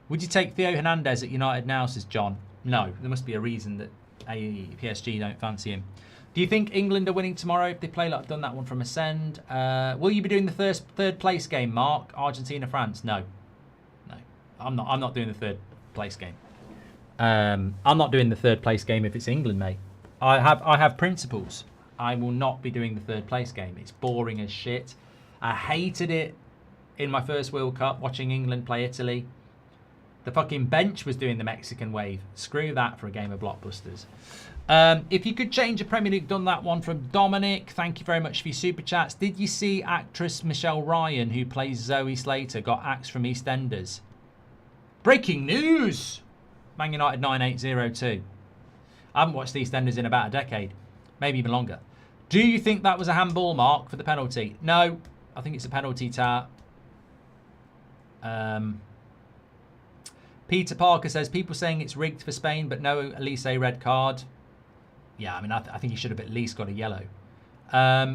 Would you take Theo Hernandez at United now, says John? No, there must be a reason that PSG don't fancy him. Do you think England are winning tomorrow if they play like I've done that one from Ascend? Will you be doing the third place game, Mark? Argentina, France? No. I'm not doing the third place game. I'm not doing the third place game if it's England, mate. I have principles. I will not be doing the third place game. It's boring as shit. I hated it in my first World Cup watching England play Italy. The fucking bench was doing the Mexican wave. Screw that for a game of blockbusters. If you could change a Premier League, done that one from Dominic. Thank you very much for your super chats. Did you see actress Michelle Ryan, who plays Zoe Slater, got axed from EastEnders? Breaking news! Man United 9802. I haven't watched EastEnders in about a decade. Maybe even longer. Do you think that was a handball, Mark, for the penalty? No. I think it's a penalty, Tar. Peter Parker says, people saying it's rigged for Spain, but no Elise red card. Yeah, I mean, I think he should have at least got a yellow.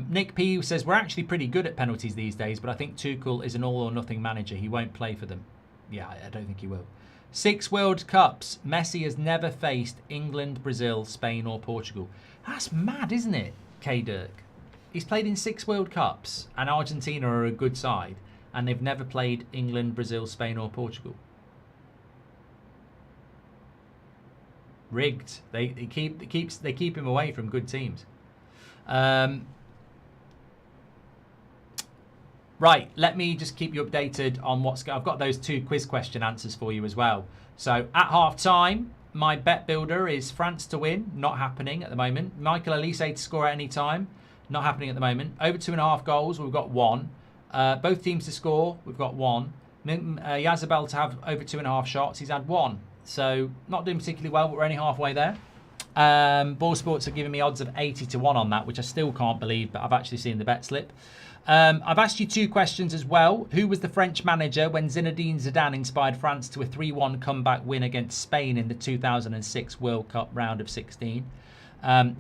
Nick P says, we're actually pretty good at penalties these days, but I think Tuchel is an all-or-nothing manager. He won't play for them. Yeah, I don't think he will. 6 World Cups. Messi has never faced England, Brazil, Spain or Portugal. That's mad, isn't it, K-Dirk? He's played in 6 World Cups, and Argentina are a good side, and they've never played England, Brazil, Spain or Portugal. Rigged. They keep him away from good teams. Right, let me just keep you updated on what's I've got those 2 quiz question answers for you as well. So at half time, my bet builder is France to win, not happening at the moment. Michael Elise to score at any time, not happening at the moment. Over 2.5 goals, we've got 1. Both teams to score, we've got 1. Yazabel to have over 2.5 shots, he's had 1. So not doing particularly well, but we're only halfway there. Ball Sports are giving me odds of 80 to 1 on that, which I still can't believe, but I've actually seen the bet slip. I've asked you 2 questions as well. Who was the French manager when Zinedine Zidane inspired France to a 3-1 comeback win against Spain in the 2006 World Cup round of 16?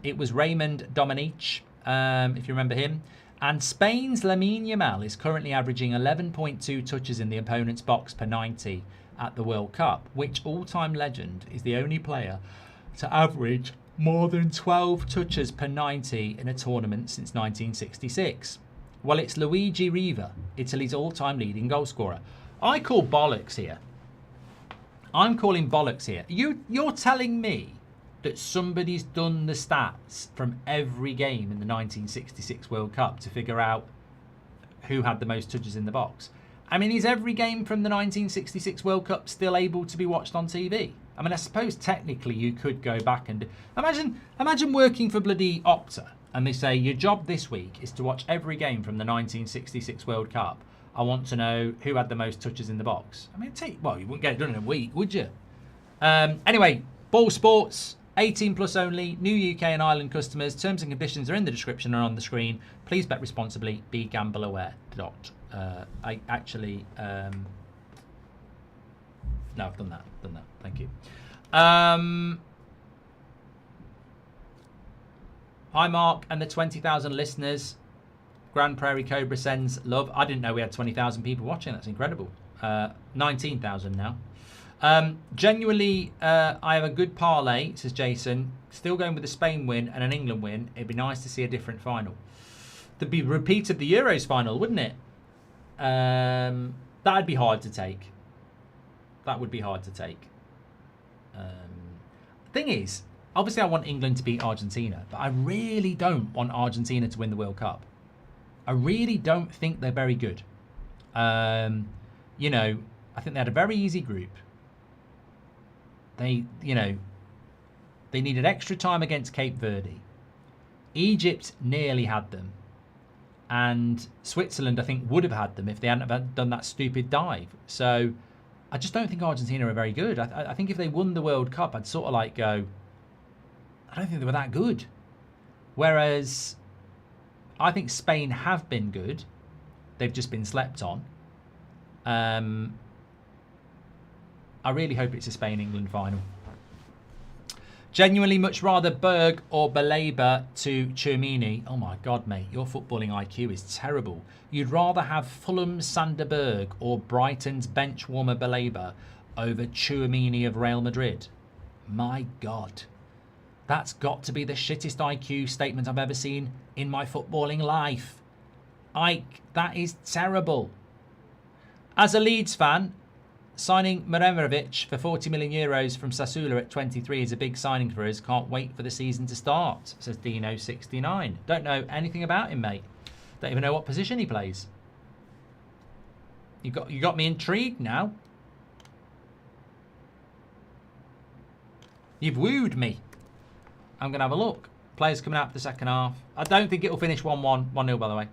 It was Raymond Domenech, if you remember him. And Spain's Lamine Yamal is currently averaging 11.2 touches in the opponent's box per 90 at the World Cup. Which all-time legend is the only player to average more than 12 touches per 90 in a tournament since 1966? Well, it's Luigi Riva, Italy's all-time leading goal scorer. I call bollocks here. I'm calling bollocks here. You're telling me that somebody's done the stats from every game in the 1966 World Cup to figure out who had the most touches in the box? I mean, is every game from the 1966 World Cup still able to be watched on TV? I mean, I suppose technically you could go back and... Imagine working for bloody Opta and they say, your job this week is to watch every game from the 1966 World Cup. I want to know who had the most touches in the box. I mean, well, you wouldn't get it done in a week, would you? Anyway, Ball Sports, 18 plus only, new UK and Ireland customers. Terms and conditions are in the description and on the screen. Please bet responsibly. Be gamble aware. No, I've done that. Thank you. Hi, Mark, and the 20,000 listeners. Grand Prairie Cobra sends love. I didn't know we had 20,000 people watching. That's incredible. 19,000 now. Genuinely, I have a good parlay, says Jason. Still going with a Spain win and an England win. It'd be nice to see a different final. To be repeat of the Euros final, wouldn't it? That'd be hard to take. That would be hard to take. Thing is, obviously I want England to beat Argentina, but I really don't want Argentina to win the World Cup. I really don't think they're very good. You know, I think they had a very easy group. They needed extra time against Cape Verde. Egypt nearly had them. And Switzerland, I think, would have had them if they hadn't done that stupid dive. So I just don't think Argentina are very good. I think if they won the World Cup, I'd sort of like go, I don't think they were that good. Whereas I think Spain have been good. They've just been slept on. I really hope it's a Spain-England final. Genuinely much rather Berg or Baleba to Tchouaméni. Oh my God, mate, your footballing IQ is terrible. You'd rather have Fulham's Sander Berg or Brighton's bench warmer Baleba over Tchouaméni of Real Madrid. My God. That's got to be the shittest IQ statement I've ever seen in my footballing life. Ike, that is terrible. As a Leeds fan, signing Mremovic for 40 million euros from Sassuolo at 23 is a big signing for us. Can't wait for the season to start, says Dino69. Don't know anything about him, mate. Don't even know what position he plays. You got me intrigued now. You've wooed me. I'm going to have a look. Players coming out for the second half. I don't think it'll finish 1-1. 1-0, by the way.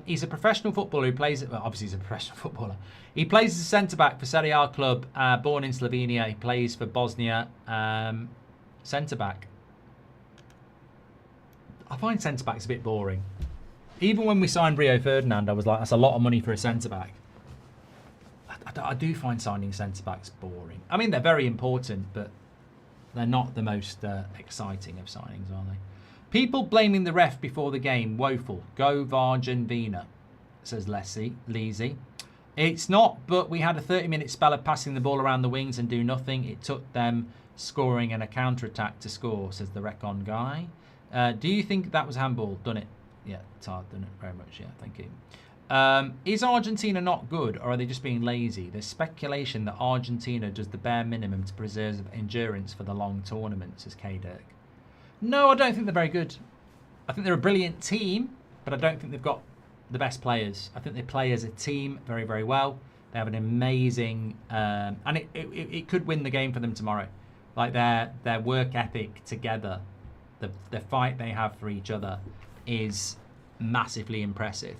He's a professional footballer who plays... Well, obviously, he's a professional footballer. He plays as a centre-back for Serie A club, born in Slovenia. He plays for Bosnia. Centre-back. I find centre-backs a bit boring. Even when we signed Rio Ferdinand, I was like, that's a lot of money for a centre-back. I do find signing centre-backs boring. I mean, they're very important, but they're not the most exciting of signings, are they? People blaming the ref before the game. Woeful. Go Varjan Vina, says Leezy. It's not, but we had a 30-minute spell of passing the ball around the wings and do nothing. It took them scoring and a counter-attack to score, says the Recon guy. Do you think that was handball? Done it. Yeah, it's hard, done it very much. Yeah, thank you. Is Argentina not good, or are they just being lazy? There's speculation that Argentina does the bare minimum to preserve endurance for the long tournament, says K-Dirk. No, I don't think they're very good. I think they're a brilliant team, but I don't think they've got the best players. I think they play as a team very, very well. They have an amazing... and it could win the game for them tomorrow. Like their work ethic together, the fight they have for each other is massively impressive.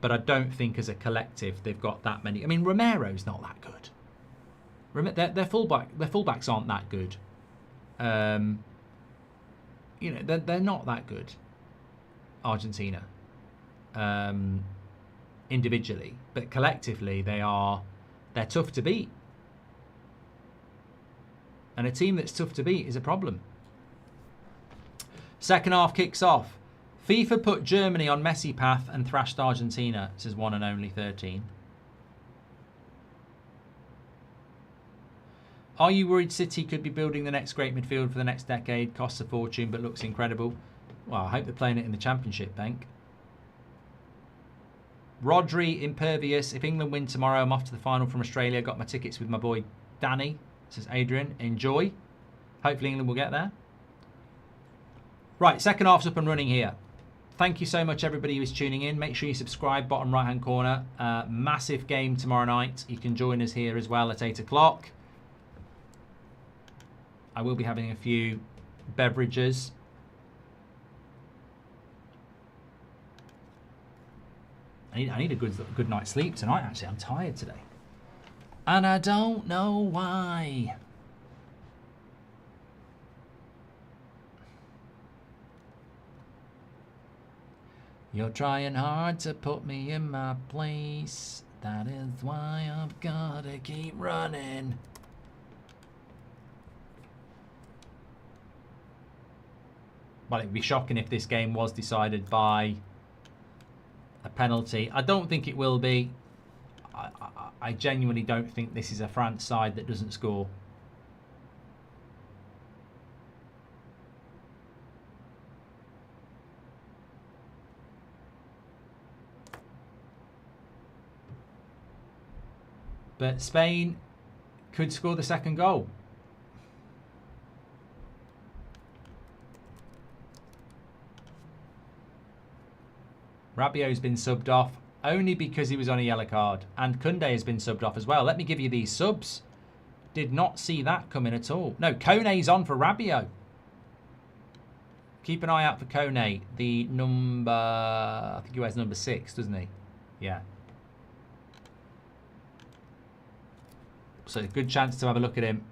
But I don't think as a collective they've got that many. I mean, Romero's not that good. Their fullbacks aren't that good. You know, they're not that good. Argentina, individually, but collectively they're tough to beat. And a team that's tough to beat is a problem. Second half kicks off. FIFA put Germany on Messi path and thrashed Argentina, says one and only 13. Are you worried City could be building the next great midfield for the next decade? Costs a fortune but looks incredible. Well, I hope they're playing it in the Championship, Bank. Rodri, impervious. If England win tomorrow, I'm off to the final from Australia. Got my tickets with my boy Danny, says Adrian. Enjoy. Hopefully England will get there. Right, second half's up and running here. Thank you so much, everybody who is tuning in. Make sure you subscribe, bottom right-hand corner. Massive game tomorrow night. You can join us here as well at 8 o'clock. I will be having a few beverages. I need a good night's sleep tonight, actually. I'm tired today. And I don't know why. You're trying hard to put me in my place. That is why I've gotta keep running. Well, it'd be shocking if this game was decided by a penalty. I don't think it will be. I genuinely don't think this is a France side that doesn't score. But Spain could score the second goal. Rabiot's been subbed off only because he was on a yellow card. And Koundé has been subbed off as well. Let me give you these subs. Did not see that coming at all. No, Kone's on for Rabiot. Keep an eye out for Kone. The number... I think he wears number 6, doesn't he? Yeah. So good chance to have a look at him.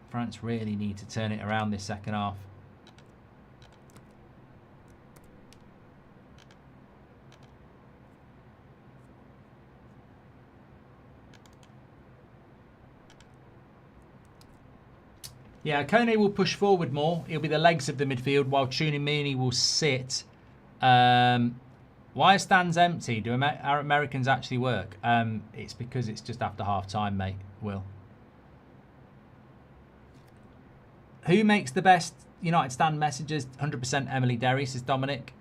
France really need to turn it around this second half. Yeah, Kone will push forward more. He'll be the legs of the midfield while Tchouaméni will sit. Why are stands empty? Do our Americans actually work? It's because it's just after half time, mate. Will. Who makes the best United stand messages? 100% Emily Derry, says Dominic.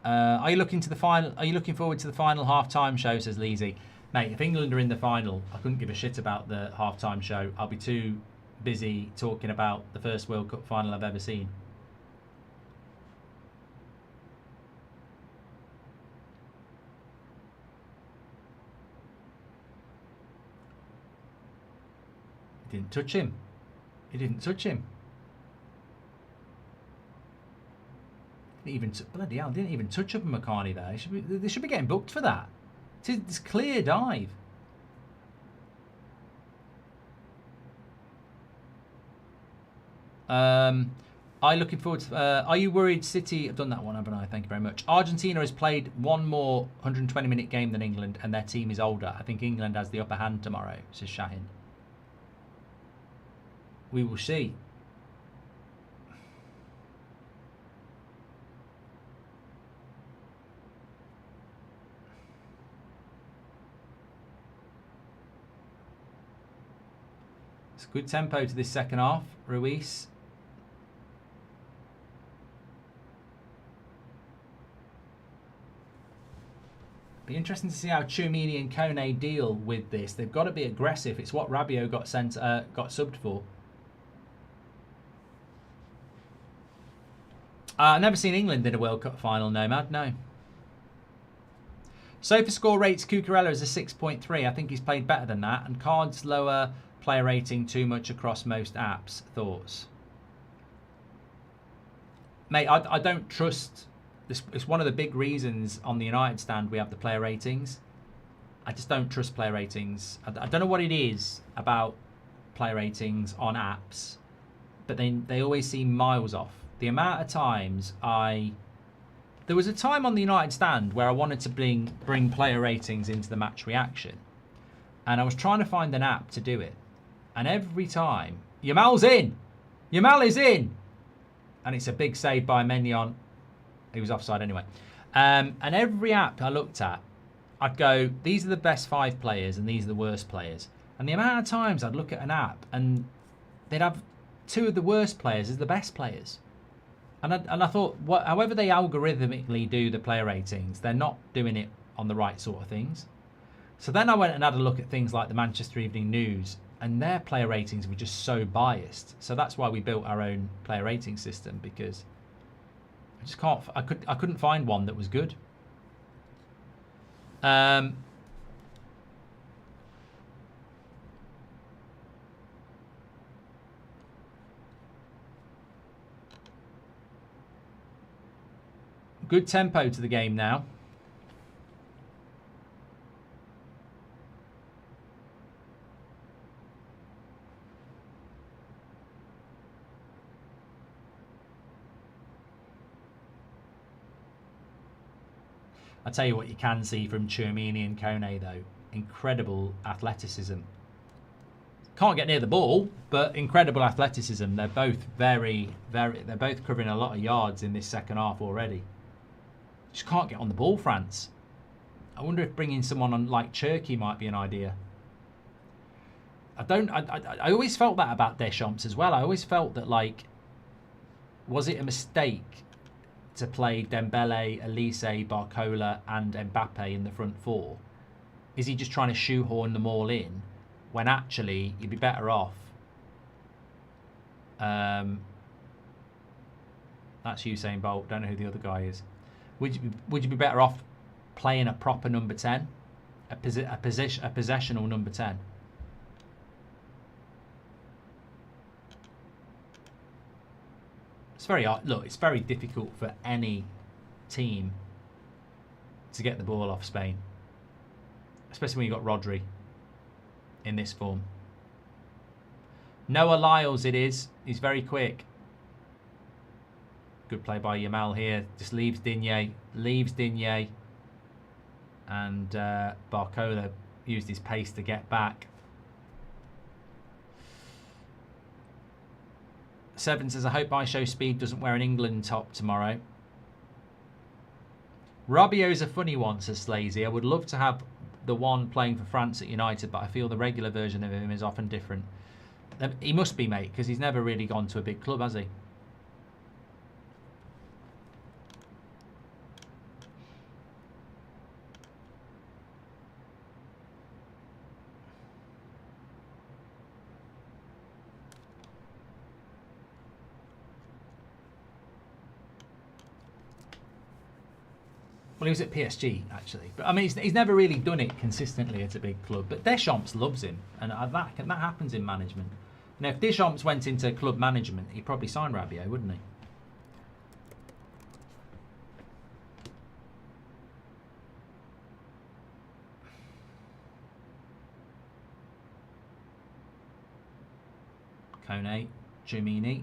Are you looking to the final? Are you looking forward to the final half-time show? Says Leezy. Mate, if England are in the final, I couldn't give a shit about the half-time show. I'll be too busy talking about the first World Cup final I've ever seen. He didn't touch him. He didn't touch him. Bloody hell, didn't even touch up McCartney there. They should be getting booked for that. It's clear dive. Looking forward to, are you worried City? I've done that one, haven't I? Thank you very much. Argentina has played one more 120-minute game than England, and their team is older. I think England has the upper hand tomorrow, says Shahin. We will see. It's good tempo to this second half, Ruiz. Be interesting to see how Tchouaméni and Kone deal with this. They've got to be aggressive. It's what Rabiot got subbed for. I've never seen England in a World Cup final, Nomad. No. SofaScore rates Cucurella as a 6.3. I think he's played better than that. And Cards lower player rating too much across most apps. Thoughts? Mate, I don't trust... It's one of the big reasons on the United stand we have the player ratings. I just don't trust player ratings. I don't know what it is about player ratings on apps, but they always seem miles off. The amount of times there was a time on the United stand where I wanted to bring player ratings into the match reaction, and I was trying to find an app to do it, and every time Yamal's in, Yamal is in, and it's a big save by Mignon. He was offside anyway. And every app I looked at, I'd go, these are the best 5 players and these are the worst players. And the amount of times I'd look at an app and they'd have 2 of the worst players as the best players. And I thought, however they algorithmically do the player ratings, they're not doing it on the right sort of things. So then I went and had a look at things like the Manchester Evening News, and their player ratings were just so biased. So that's why we built our own player rating system, because I just can't. I couldn't find one that was good. Good tempo to the game now. I'll tell you what you can see from Tchouaméni and Kone, though. Incredible athleticism. Can't get near the ball, but incredible athleticism. They're both they're both covering a lot of yards in this second half already. Just can't get on the ball, France. I wonder if bringing someone on like Cherki might be an idea. I always felt that about Deschamps as well. I always felt that, like, was it a mistake to play Dembele, Elise, Barcola and Mbappe in the front 4? Is he just trying to shoehorn them all in when actually you'd be better off? That's Usain Bolt. Don't know who the other guy is. Would you be better off playing a proper number 10, a possessional number 10? It's very difficult for any team to get the ball off Spain, especially when you've got Rodri in this form. Noah Lyles it is. He's very quick. Good play by Yamal here. Just leaves Digne. And Barcola used his pace to get back. Seven says, I hope I Show Speed doesn't wear an England top tomorrow. Rabiot's a funny one, says Slazy. I would love to have the one playing for France at United, but I feel the regular version of him is often different. He must be, mate, because he's never really gone to a big club, has he? Well, he was at PSG, actually. But, I mean, he's never really done it consistently at a big club. But Deschamps loves him. And that happens in management. Now, if Deschamps went into club management, he'd probably sign Rabiot, wouldn't he? Kone, Jumini.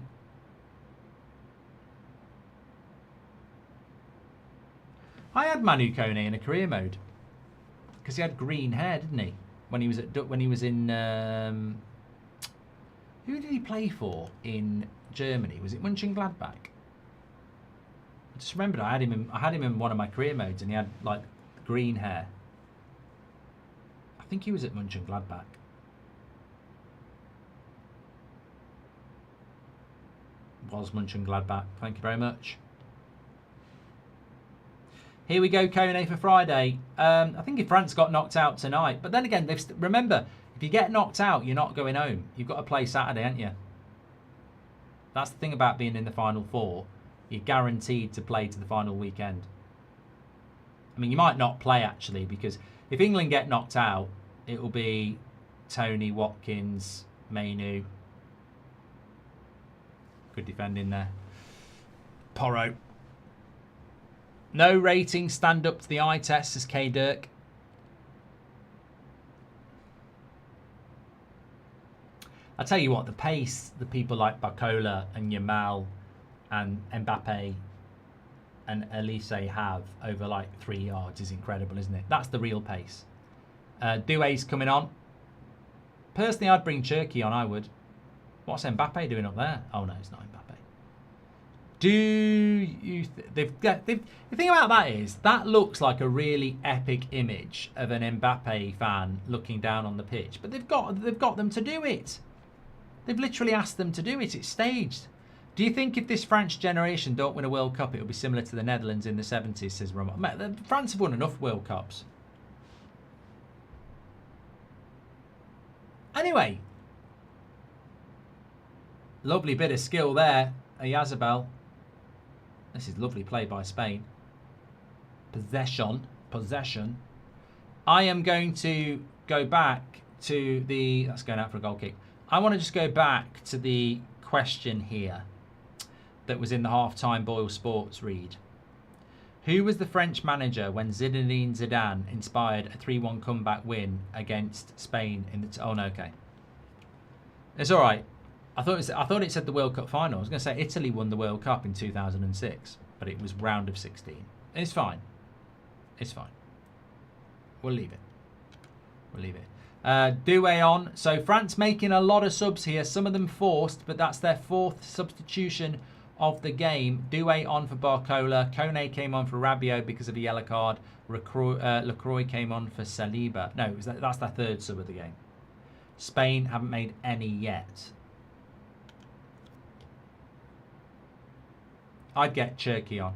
I had Manu Kone in a career mode because he had green hair, didn't he? When he was in who did he play for in Germany? Was it Mönchengladbach? I just remembered I had him in one of my career modes, and he had like green hair. I think he was at Mönchengladbach. Was Mönchengladbach. Thank you very much. Here we go, Kone for Friday. I think if France got knocked out tonight, but then again, remember, if you get knocked out, you're not going home. You've got to play Saturday, aren't you? That's the thing about being in the Final Four. You're guaranteed to play to the final weekend. I mean, you might not play, actually, because if England get knocked out, it will be Tony, Watkins, Mainu. Good defending there. Porro. No rating, stand up to the eye test, says K Dirk. I tell you what, the pace the people like Barcola and Yamal and Mbappe and Elise have over like 3 yards is incredible, isn't it? That's the real pace. Doué's coming on. Personally, I'd bring Cherki on, I would. What's Mbappe doing up there? Oh no, it's not Mbappe. The thing about that is that looks like a really epic image of an Mbappe fan looking down on the pitch, but they've got them to do it. They've literally asked them to do it. It's staged. Do you think if this French generation don't win a World Cup, it'll be similar to the Netherlands in the 70s, says Ramon? France have won enough World Cups. Anyway, lovely bit of skill there, Yazabel. This is lovely play by Spain. Possession. I am going to go back to the... That's going out for a goal kick. I want to just go back to the question here that was in the half-time Boyle Sports read. Who was the French manager when Zinedine Zidane inspired a 3-1 comeback win against Spain in the... Oh, no, okay. It's all right. I thought it said the World Cup final. I was going to say Italy won the World Cup in 2006, but it was round of 16. It's fine. It's fine. We'll leave it. Doué on. So France making a lot of subs here. Some of them forced, but that's their fourth substitution of the game. Doué on for Barcola. Kone came on for Rabiot because of a yellow card. Lacroix came on for Saliba. No, that's their third sub of the game. Spain haven't made any yet. I'd get Cherki on.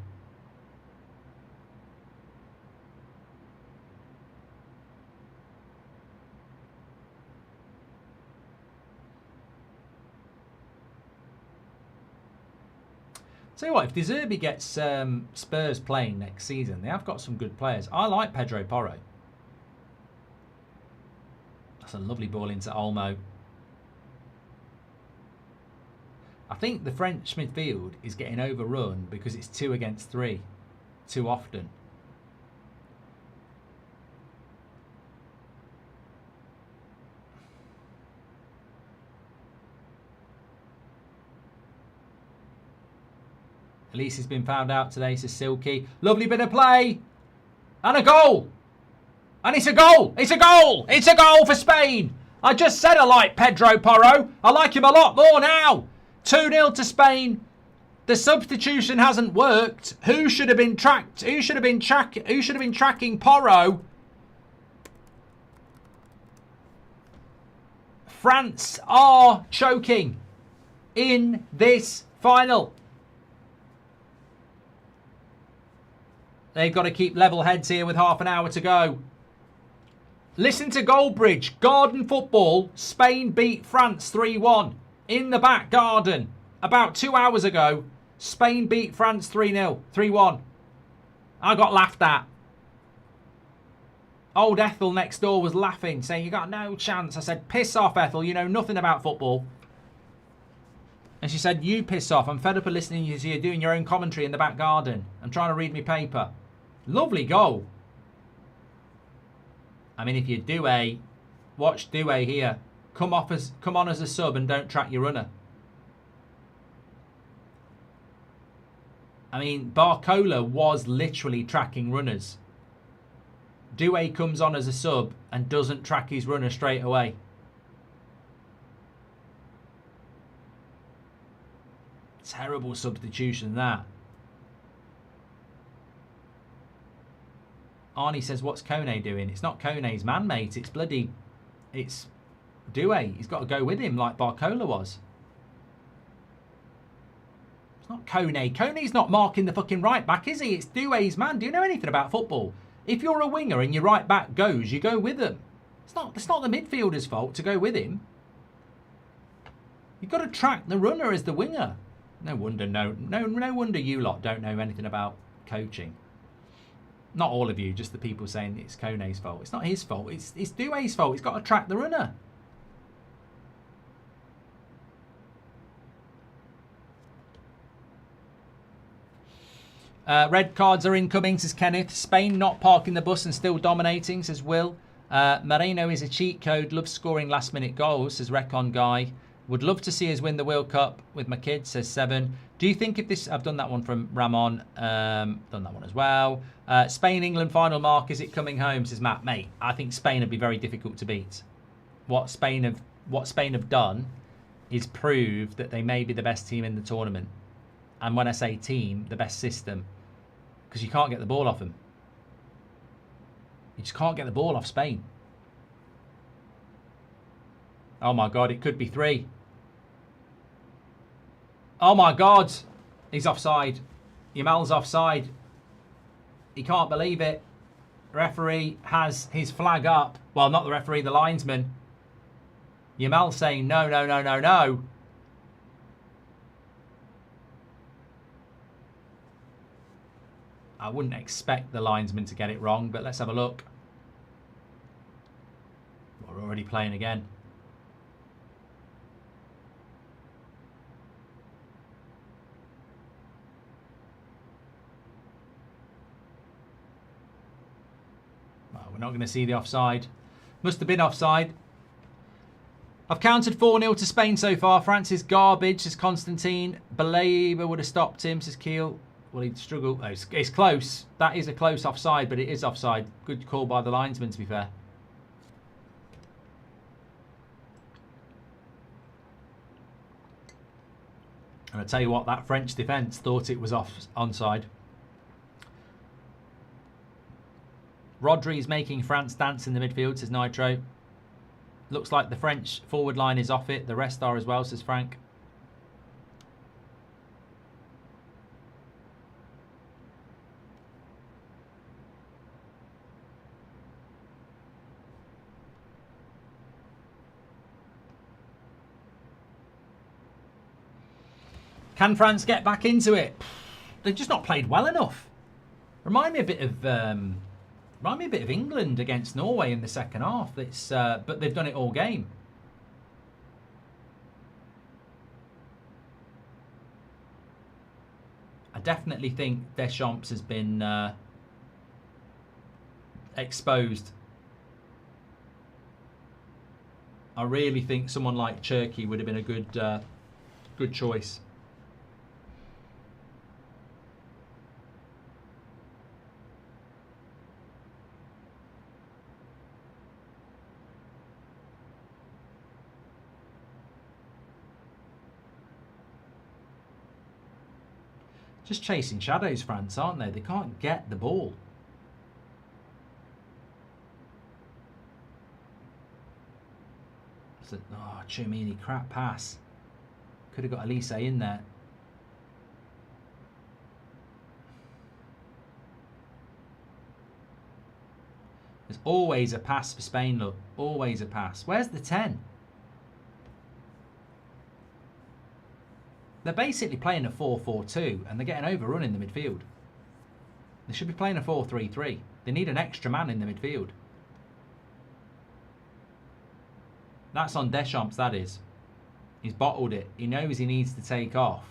Tell you what, if De Zerbi gets Spurs playing next season, they have got some good players. I like Pedro Porro. That's a lovely ball into Olmo. I think the French midfield is getting overrun because it's 2 against 3 too often. Elise has been found out today, says Silky. Lovely bit of play. And a goal. And it's a goal. It's a goal. It's a goal for Spain. I just said I like Pedro Porro. I like him a lot more now. 2-0 to Spain. The substitution hasn't worked. Who should have been tracked? Who should have been tracking Porro? France are choking in this final. They've got to keep level heads here with half an hour to go. Listen to Goldbridge. Garden football. Spain beat France 3-1. In the back garden. About 2 hours ago, Spain beat France 3-0. 3-1. I got laughed at. Old Ethel next door was laughing, saying, you got no chance. I said, piss off, Ethel. You know nothing about football. And she said, you piss off. I'm fed up of listening to you doing your own commentary in the back garden. I'm trying to read my paper. Lovely goal. I mean, if you Douay, watch Douay here. Come on as a sub and don't track your runner. I mean, Barcola was literally tracking runners. Douay comes on as a sub and doesn't track his runner straight away. Terrible substitution, that. Arnie says, what's Kone doing? It's not Kone's man, mate. It's bloody... It's Douay. He's got to go with him like Barcola was. It's not Kone. Kone's not marking the fucking right back, is he? It's Douay's man. Do you know anything about football? If you're a winger and your right back goes, you go with them. It's not the midfielder's fault to go with him. You've got to track the runner as the winger. No wonder you lot don't know anything about coaching. Not all of you, just the people saying it's Kone's fault. It's not his fault. It's Douay's fault. He's got to track the runner. Red cards are incoming, says Kenneth. Spain not parking the bus and still dominating, says Will. Moreno is a cheat code. Loves scoring last minute goals, says Recon Guy. Would love to see us win the World Cup with my kids, says Seven. Do you think if this... I've done that one from Ramon. Done that one as well. Spain-England final mark. Is it coming home, says Matt. Mate, I think Spain would be very difficult to beat. What Spain have done is prove that they may be the best team in the tournament. And when I say team, the best system. Because you can't get the ball off them. You just can't get the ball off Spain. Oh my God, it could be 3. Oh my God, he's offside. Yamal's offside. He can't believe it. Referee has his flag up. Well, not the referee, the linesman. Yamal saying no, no, no, no, no. I wouldn't expect the linesman to get it wrong, but let's have a look. We're already playing again. Well, we're not going to see the offside. Must have been offside. I've counted 4-0 to Spain so far. France is garbage, says Constantine. Belabor would have stopped him, says Keel. Well, he'd struggle. Oh, it's close. That is a close offside, but it is offside. Good call by the linesman, to be fair. And I tell you what, that French defence thought it was onside. Rodri is making France dance in the midfield, says Nitro. Looks like the French forward line is off it. The rest are as well, says Frank. Can France get back into it? They've just not played well enough. Remind me a bit of England against Norway in the second half. But they've done it all game. I definitely think Deschamps has been exposed. I really think someone like Cherky would have been a good choice. Just chasing shadows, France, aren't they? They can't get the ball. Oh, Chumini, crap pass. Could have got Elise in there. There's always a pass for Spain, look. Always a pass. Where's the 10? They're basically playing a 4-4-2 and they're getting overrun in the midfield. They should be playing a 4-3-3. They need an extra man in the midfield. That's on Deschamps, that is. He's bottled it. He knows he needs to take off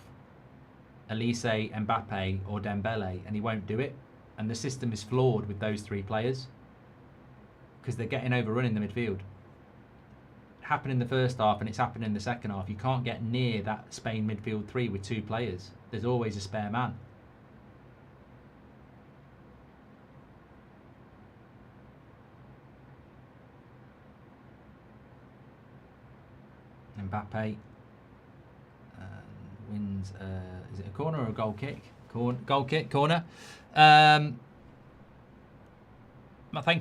Elise, Mbappe or Dembele, and he won't do it. And the system is flawed with those three players because they're getting overrun in the midfield. It happened in the first half and it's happened in the second half. You can't get near that Spain midfield three with two players. There's always a spare man. Mbappe wins. Is it a corner or a goal kick? Goal kick, corner. Thank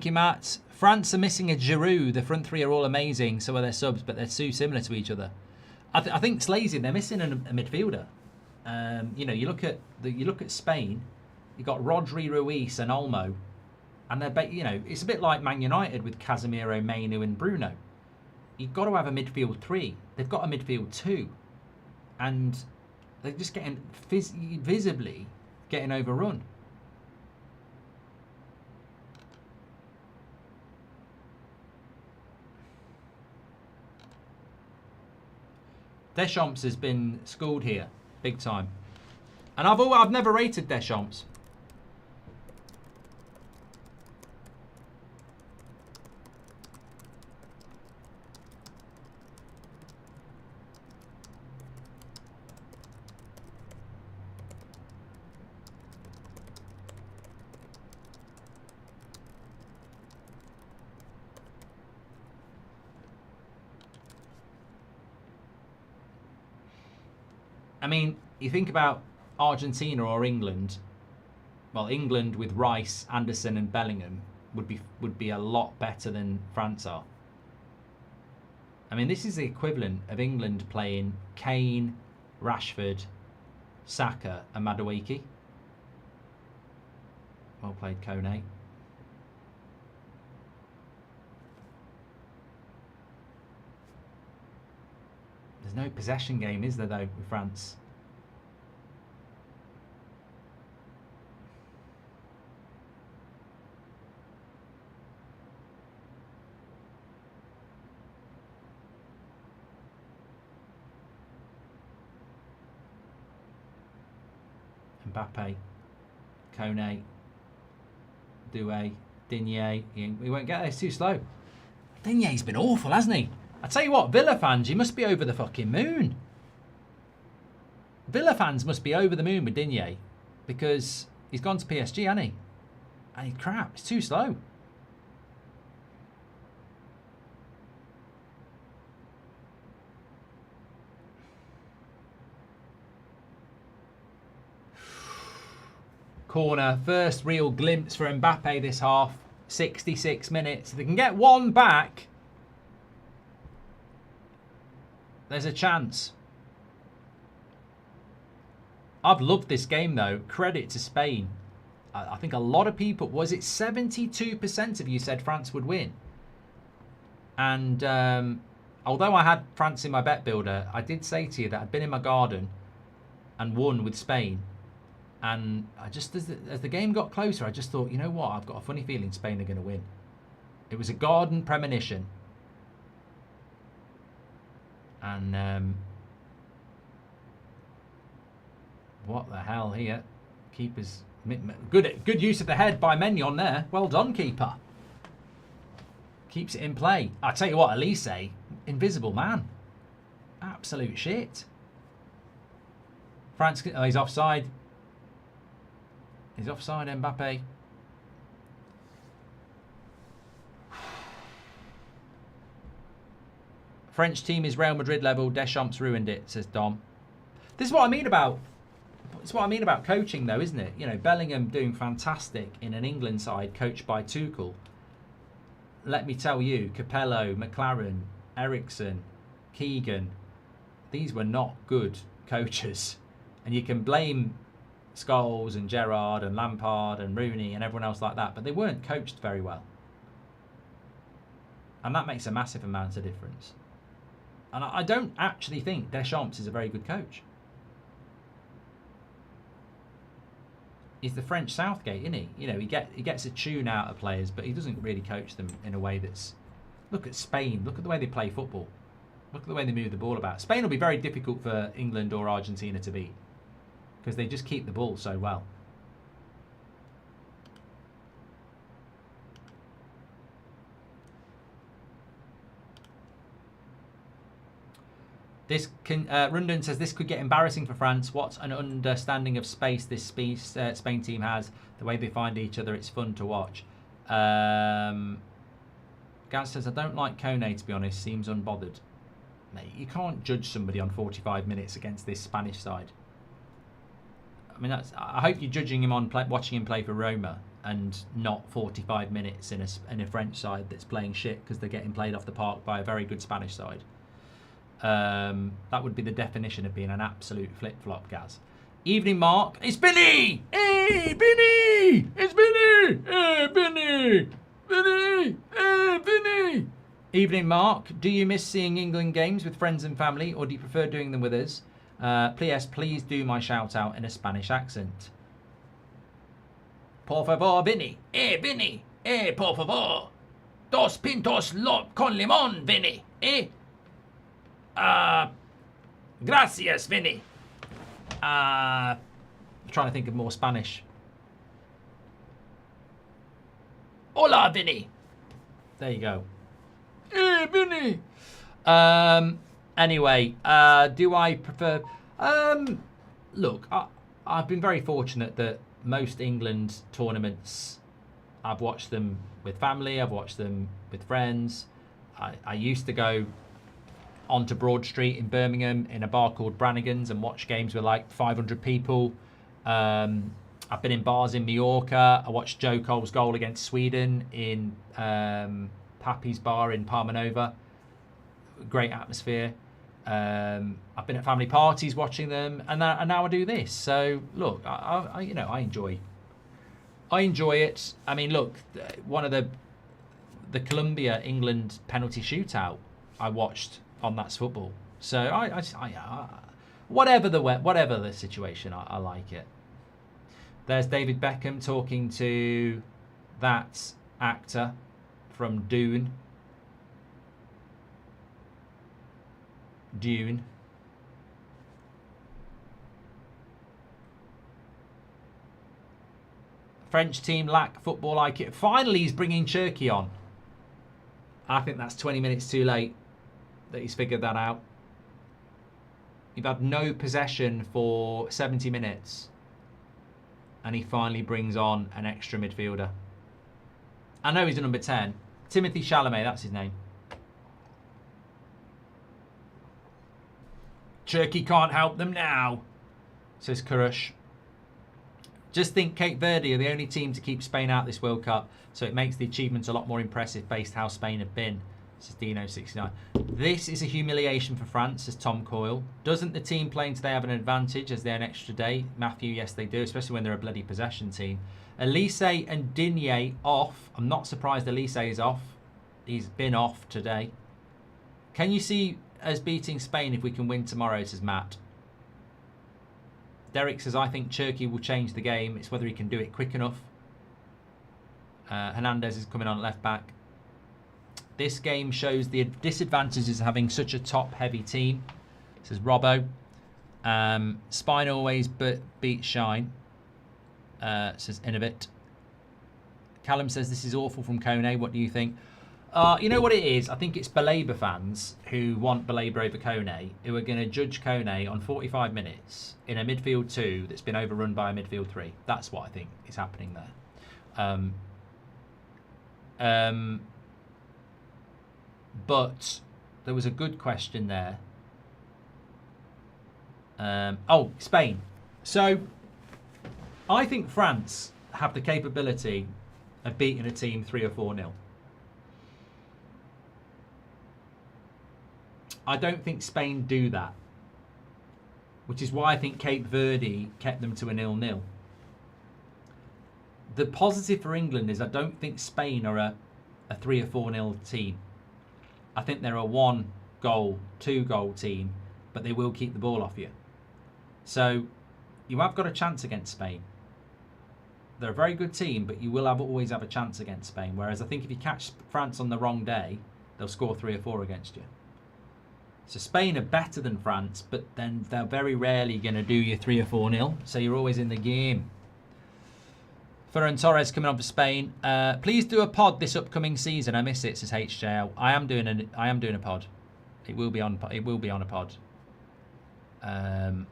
you, Matt. France are missing a Giroud. The front three are all amazing, so are their subs, but they're too similar to each other. I think it's lazy. They're missing a midfielder. You look at Spain. You got Rodri, Ruiz, and Olmo, and they're it's a bit like Man United with Casemiro, Mainu, and Bruno. You've got to have a midfield three. They've got a midfield two, and they're just getting visibly getting overrun. Deschamps has been schooled here, big time, and I've never rated Deschamps. I mean, you think about Argentina or England. Well, England with Rice, Anderson, and Bellingham would be a lot better than France are. I mean, this is the equivalent of England playing Kane, Rashford, Saka, and Madueke. Well played, Kone. There's no possession game, is there, though, with France? Mbappe, Kone, Doué, Digne. We won't get there, it's too slow. Digne's been awful, hasn't he? I tell you what, Villa fans, you must be over the fucking moon. Villa fans must be over the moon with Digne because he's gone to PSG, hasn't he? And he's crap. It's too slow. Corner. First real glimpse for Mbappe this half. 66 minutes. If they can get one back, there's a chance. I've loved this game, though. Credit to Spain. I think a lot of people... Was it 72% of you said France would win? And although I had France in my bet builder, I did say to you that I'd been in my garden and won with Spain. And I just, as the game got closer, I just thought, you know what? I've got a funny feeling Spain are going to win. It was a garden premonition. And what the hell here? Keeper's good use of the head by Mignon there. Well done, keeper. Keeps it in play. I tell you what, Elise, invisible man. Absolute shit. France, oh, he's offside. He's offside, Mbappe. French team is Real Madrid level. Deschamps ruined it, says Dom. This is what I mean about. It's what I mean about coaching, though, isn't it? You know, Bellingham doing fantastic in an England side coached by Tuchel. Let me tell you, Capello, McLaren, Ericsson, Keegan, these were not good coaches, and you can blame Scholes and Gerrard and Lampard and Rooney and everyone else like that, but they weren't coached very well, and that makes a massive amount of difference. And I don't actually think Deschamps is a very good coach. He's the French Southgate, isn't he? You know, he gets a tune out of players, but he doesn't really coach them in a way that's Look at Spain. Look at the way they play football. Look at the way they move the ball about. Spain will be very difficult for England or Argentina to beat because they just keep the ball so well. This can, Rundun says this could get embarrassing for France. What an understanding of space this Spain team has. The way they find each other, it's fun to watch. Gaz says, I don't like Kone, to be honest. Seems unbothered. Mate, you can't judge somebody on 45 minutes against this Spanish side. I mean, I hope you're judging him on watching him play for Roma and not 45 minutes in a French side that's playing shit because they're getting played off the park by a very good Spanish side. That would be the definition of being an absolute flip-flop, Gaz. Evening, Mark. It's Vinny! Hey, Vinny! It's Vinny! Hey, Vinny! Vinny! Hey, Vinny! Evening, Mark. Do you miss seeing England games with friends and family, or do you prefer doing them with us? Please do my shout-out in a Spanish accent. Por favor, Vinny. Eh, Vinny. Eh, por favor. Dos pintos con limón, Vinny. Eh? Gracias, Vinny. Trying to think of more Spanish. Hola, Vinny. There you go. Hey, Vinny. Anyway, do I prefer... look, I've been very fortunate that most England tournaments, I've watched them with family, I've watched them with friends. I used to go onto Broad Street in Birmingham in a bar called Brannigan's and watch games with like 500 people. I've been in bars in Mallorca. I watched Joe Cole's goal against Sweden in Pappy's bar in Parmanova. Great atmosphere. I've been at family parties watching them, and now I do this. So look, I enjoy it. I mean, look, one of the Colombia England penalty shootout I watched on That's Football. So I whatever the situation, I like it. There's David Beckham talking to that actor from Dune. French team lack football IQ. Finally, he's bringing Cherki on. I think that's 20 minutes too late that he's figured that out. You've had no possession for 70 minutes. And he finally brings on an extra midfielder. I know he's a number 10. Timothy Chalamet, that's his name. Cherki can't help them now, says Kurush. Just think Cape Verde are the only team to keep Spain out this World Cup, so it makes the achievements a lot more impressive based how Spain have been, says Dino69. This is a humiliation for France, says Tom Coyle. Doesn't the team playing today have an advantage as they're an extra day? Matthew, yes they do, especially when they're a bloody possession team. Elise and Digne off. I'm not surprised Elise is off. He's been off today. Can you see us beating Spain if we can win tomorrow, says Matt. Derek says, I think Cherki will change the game. It's whether he can do it quick enough. Hernandez is coming on at left back. This game shows the disadvantages of having such a top-heavy team, says Robbo. Spine always beats Shine, says Innovit. Callum says, this is awful from Kone. What do you think? You know what it is? I think it's Belaber fans who want Belaber over Kone, who are going to judge Kone on 45 minutes in a midfield 2 that's been overrun by a midfield 3. That's what I think is happening there. But there was a good question there. Oh, Spain. So I think France have the capability of beating a team 3 or 4-0. I don't think Spain do that, which is why I think Cape Verde kept them to a 0-0. The positive for England is I don't think Spain are a 3 or 4-0 team. I think they're a 1-goal, 2-goal team, but they will keep the ball off you. So you have got a chance against Spain. They're a very good team, but you will always have a chance against Spain. Whereas I think if you catch France on the wrong day, They'll score 3 or 4 against you. So Spain are better than France, but then they're very rarely going to do you 3 or 4-0. So you're always in the game. Ferran Torres coming on for Spain. Please do a pod this upcoming season. I miss it, says HJL. I am doing a pod. It will be on a pod. In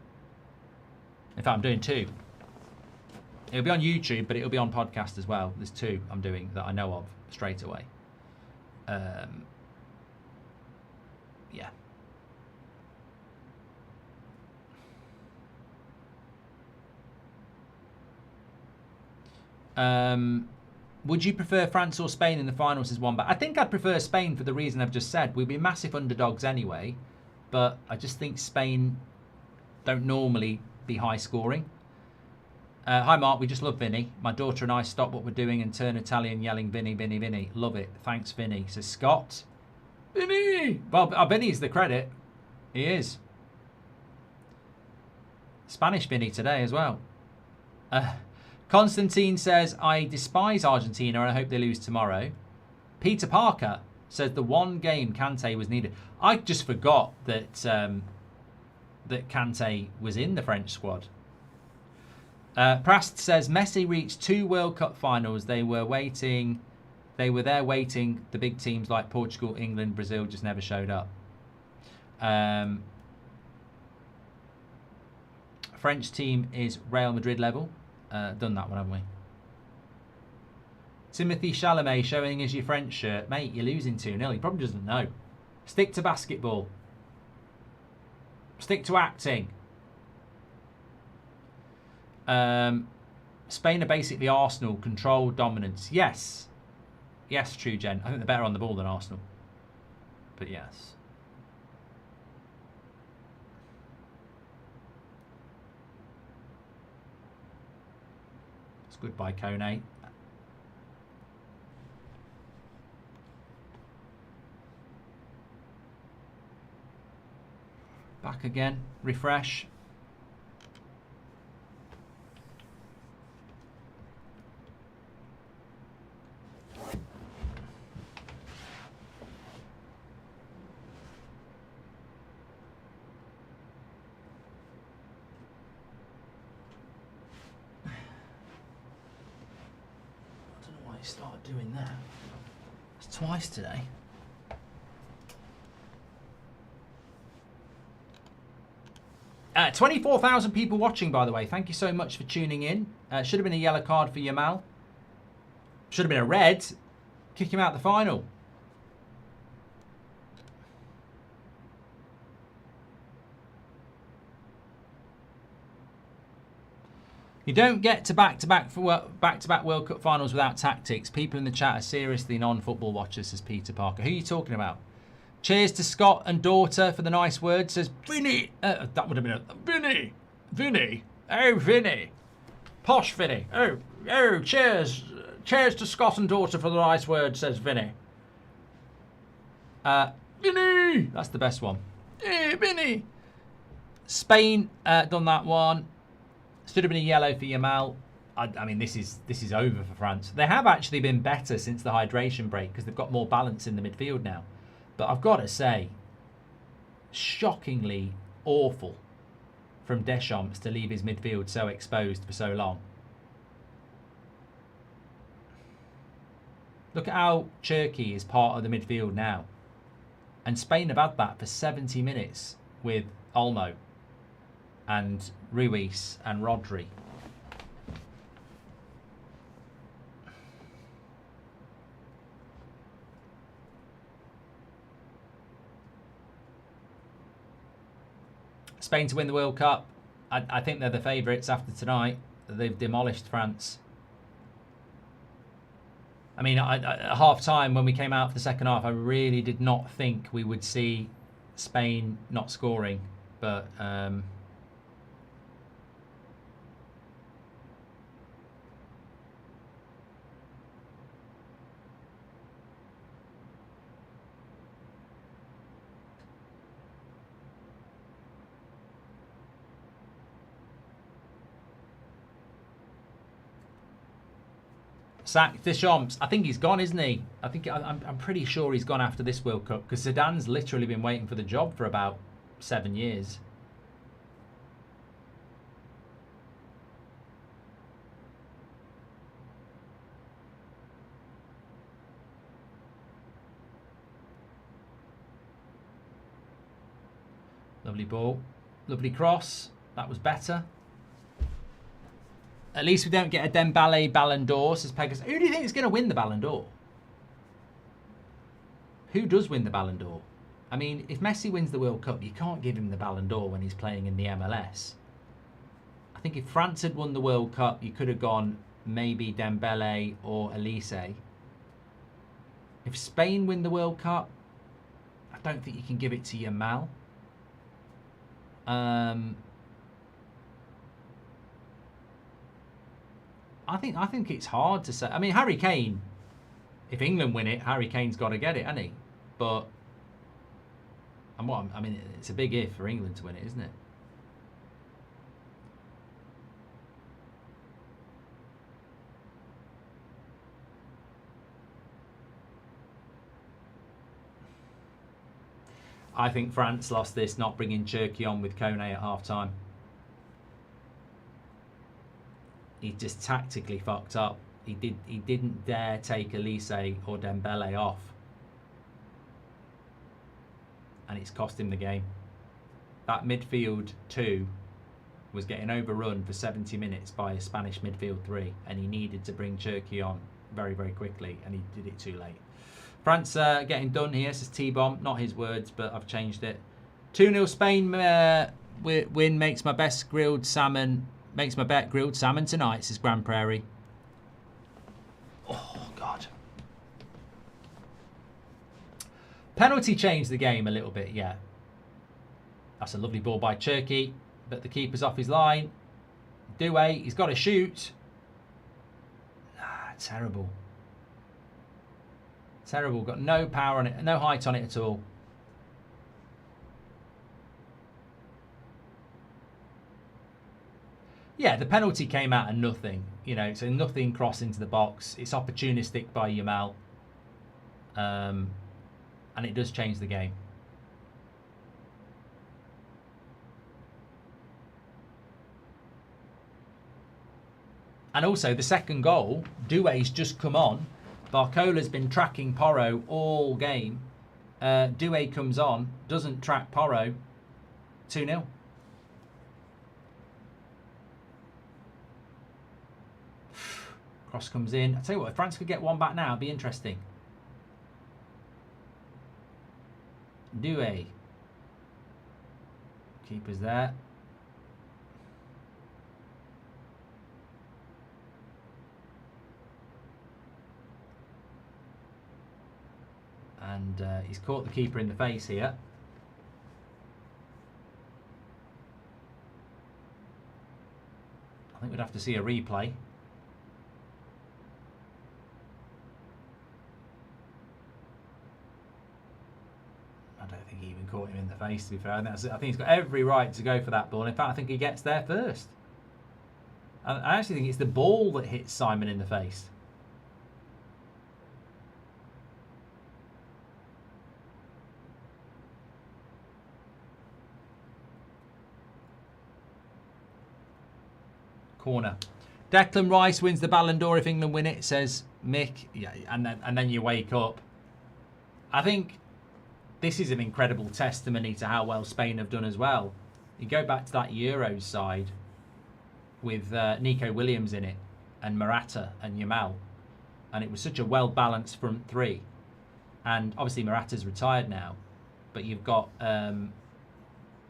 fact, I'm doing 2. It'll be on YouTube, but it'll be on podcast as well. There's 2 I'm doing that I know of straight away. Yeah. Would you prefer France or Spain in the finals as one? But I think I'd prefer Spain for the reason I've just said. We'd be massive underdogs anyway, but I just think Spain don't normally be high scoring. Hi Mark, we just love Vinny. My daughter and I stop what we're doing and turn Italian yelling Vinny, Vinny, Vinny. Love it. Thanks Vinny. Says Scott. Vinny! Well, Vinny's the credit. He is. Spanish Vinny today as well. Constantine says, I despise Argentina and I hope they lose tomorrow. Peter Parker says the one game Kante was needed. I just forgot that that Kante was in the French squad. Prast says Messi reached 2 World Cup finals. They were there waiting. The big teams like Portugal, England, Brazil just never showed up. French team is Real Madrid level. Done that one, haven't we? Timothy Chalamet showing us your French shirt. Mate, you're losing 2-0. He probably doesn't know. Stick to basketball. Stick to acting. Spain are basically Arsenal. Control, dominance. Yes. Yes, true, Jen. I think they're better on the ball than Arsenal. But yes. Goodbye, Kone. Back again. Refresh. Started doing that. It's twice today. Uh, 24,000 people watching, by the way. Thank you so much for tuning in. Should have been a yellow card for Yamal. Should have been a red. Kick him out the final. You don't get to back-to-back World Cup finals without tactics. People in the chat are seriously non-football watchers, says Peter Parker. Who are you talking about? Cheers to Scott and daughter for the nice words, says Vinny. That would have been a Vinny. Vinny. Oh, Vinny. Posh Vinny. Oh, cheers. Cheers to Scott and daughter for the nice words, says Vinny. Vinny. That's the best one. Hey, Vinny. Spain, done that one. Should have been a yellow for Yamal. I mean, this is over for France. They have actually been better since the hydration break because they've got more balance in the midfield now. But I've got to say, shockingly awful from Deschamps to leave his midfield so exposed for so long. Look at how Cherki is part of the midfield now. And Spain have had that for 70 minutes with Olmo and Ruiz and Rodri. Spain to win the World Cup. I think they're the favourites after tonight. They've demolished France. I mean, at half-time, when we came out for the second half, I really did not think we would see Spain not scoring. But Sack Deschamps. I think he's gone, isn't he? I'm pretty sure he's gone after this World Cup because Zidane's literally been waiting for the job for about 7 years. Lovely ball. Lovely cross. That was better. At least we don't get a Dembele Ballon d'Or, says Pegasus. Who do you think is going to win the Ballon d'Or? Who does win the Ballon d'Or? I mean, if Messi wins the World Cup, you can't give him the Ballon d'Or when he's playing in the MLS. I think if France had won the World Cup, you could have gone maybe Dembele or Elise. If Spain win the World Cup, I don't think you can give it to Yamal. I think it's hard to say. I mean, Harry Kane, if England win it, Harry Kane's got to get it, hasn't he? But I mean, it's a big if for England to win it, isn't it? I think France lost this not bringing Cherki on with Kone at half-time. He just tactically fucked up. He didn't dare take Elise or Dembele off. And it's cost him the game. That midfield 2 was getting overrun for 70 minutes by a Spanish midfield 3, and he needed to bring Cherki on very, very quickly, and he did it too late. France getting done here, says T-Bomb. Not his words, but I've changed it. 2-0 Spain win makes my best grilled salmon. Makes my bet grilled salmon tonight, says Grand Prairie. Oh, God. Penalty changed the game a little bit, yeah. That's a lovely ball by Cherki, but the keeper's off his line. Doué, he's got to shoot. Terrible. Terrible. Got no power on it, no height on it at all. Yeah, the penalty came out of nothing. You know, so nothing cross into the box. It's opportunistic by Yamal. And it does change the game. And also, the second goal, Doué's just come on. Barcola's been tracking Porro all game. Doué comes on, doesn't track Porro. 2-0. Cross comes in. I tell you what, if France could get one back now, it'd be interesting. Doué. Keeper's there. And he's caught the keeper in the face here. I think we'd have to see a replay. I don't think he even caught him in the face, to be fair. I think he's got every right to go for that ball. In fact, I think he gets there first. I actually think it's the ball that hits Simon in the face. Corner. Declan Rice wins the Ballon d'Or if England win it, says Mick. Yeah, and then you wake up. I think this is an incredible testimony to how well Spain have done as well. You go back to that Euros side with Nico Williams in it and Morata and Yamal, and it was such a well-balanced front three. And obviously Morata's retired now, but you've got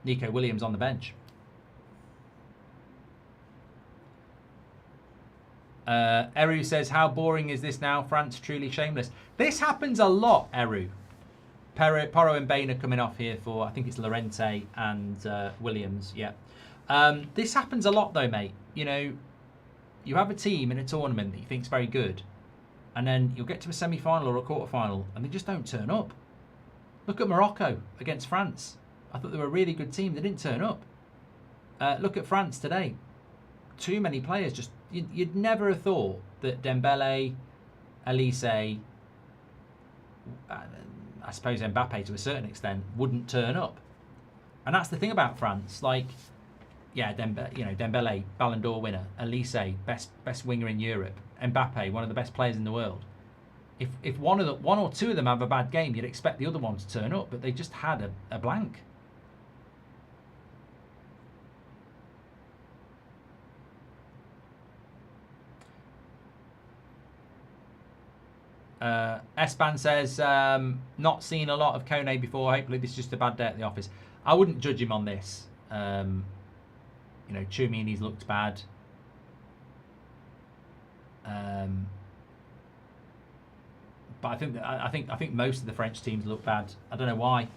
Nico Williams on the bench. Eru says, how boring is this now? France truly shameless. This happens a lot, Eru. Porro and Bain are coming off here for, I think it's Llorente and Williams. Yeah. This happens a lot though, mate. You know, you have a team in a tournament that you think is very good, and then you'll get to a semi-final or a quarter-final and they just don't turn up. Look at Morocco against France. I thought they were a really good team. They didn't turn up. Look at France today. Too many players just, you'd never have thought that Dembele, Elise, I suppose Mbappe to a certain extent, wouldn't turn up. And that's the thing about France. Like, yeah, Dembele, Ballon d'Or winner, Elise, best winger in Europe, Mbappe, one of the best players in the world. If one or two of them have a bad game, you'd expect the other one to turn up, but they just had a blank. Espan says, not seen a lot of Kone before. Hopefully this is just a bad day at the office. I wouldn't judge him on this. Tchouameni's looked bad. But I think most of the French teams look bad. I don't know why.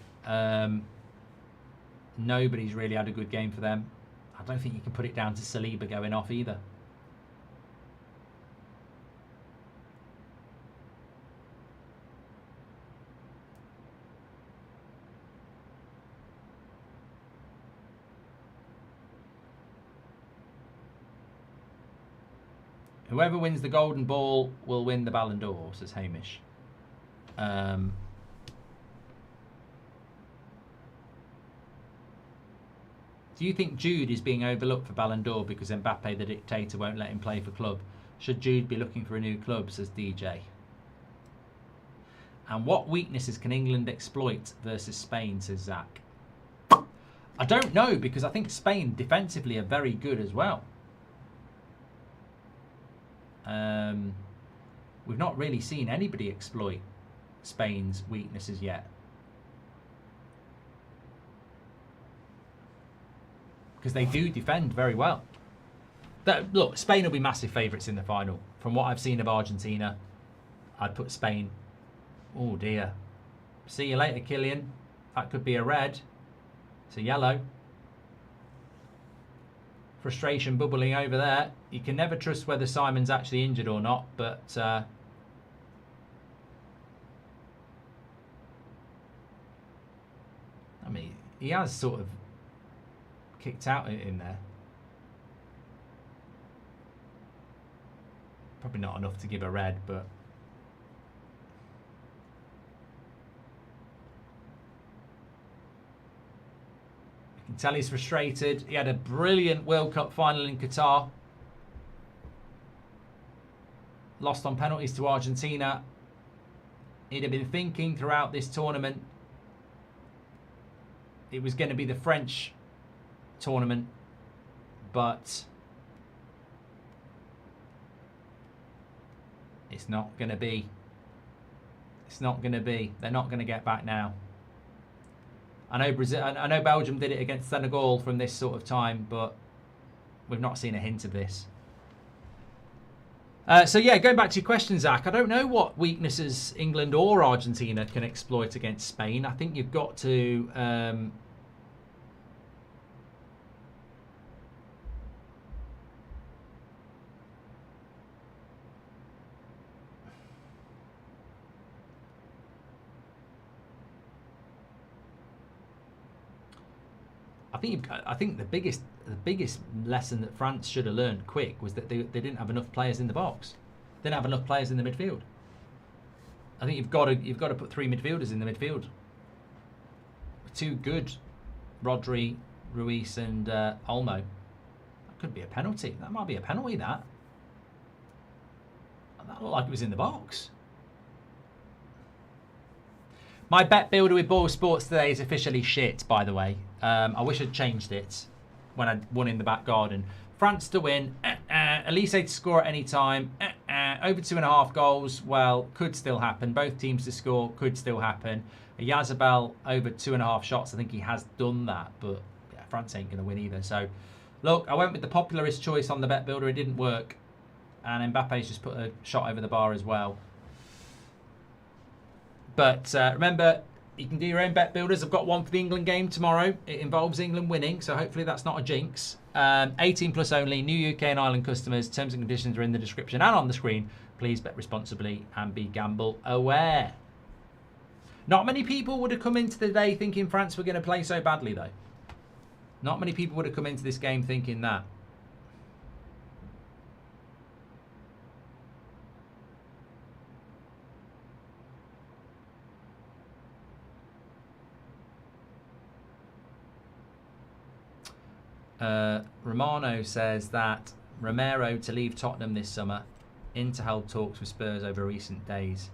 Nobody's really had a good game for them. I don't think you can put it down to Saliba going off either. Whoever wins the Golden Ball will win the Ballon d'Or, says Hamish. Do you think Jude is being overlooked for Ballon d'Or because Mbappe, the dictator, won't let him play for club? Should Jude be looking for a new club, says DJ. And what weaknesses can England exploit versus Spain, says Zach? I don't know, because I think Spain defensively are very good as well. We've not really seen anybody exploit Spain's weaknesses yet. Because they do defend very well. Look, Spain will be massive favourites in the final. From what I've seen of Argentina, I'd put Spain. Oh dear. See you later, Kylian. That could be a red. It's a yellow. Frustration bubbling over there. You can never trust whether Simon's actually injured or not, but I mean, he has sort of kicked out in there. Probably not enough to give a red, but you can tell he's frustrated. He had a brilliant World Cup final in Qatar. Lost on penalties to Argentina. He'd have been thinking throughout this tournament it was going to be the French tournament, but it's not going to be. It's not going to be. They're not going to get back now. I know Belgium did it against Senegal from this sort of time, but we've not seen a hint of this. So yeah, going back to your question, Zach, I don't know what weaknesses England or Argentina can exploit against Spain. I think you've got to I think the biggest lesson that France should have learned quick was that they didn't have enough players in the box. They didn't have enough players in the midfield. I think you've got to put three midfielders in the midfield. Two good, Rodri, Ruiz, and Olmo. That could be a penalty. That might be a penalty. That looked like it was in the box. My bet builder with Ball Sports today is officially shit, by the way. I wish I'd changed it when I won in the back garden. France to win. Elise to score at any time. Over 2.5 goals. Well, could still happen. Both teams to score could still happen. Yazabel over 2.5 shots. I think he has done that, but yeah, France ain't going to win either. So, look, I went with the popularist choice on the bet builder. It didn't work. And Mbappe's just put a shot over the bar as well. But remember, you can do your own bet builders. I've got one for the England game tomorrow. It involves England winning, so hopefully that's not a jinx. 18 plus only, new UK and Ireland customers. Terms and conditions are in the description and on the screen. Please bet responsibly and be gamble aware. Not many people would have come into the day thinking France were going to play so badly, though. Not many people would have come into this game thinking that. Romano says that Romero to leave Tottenham this summer. Inter held talks with Spurs over recent days.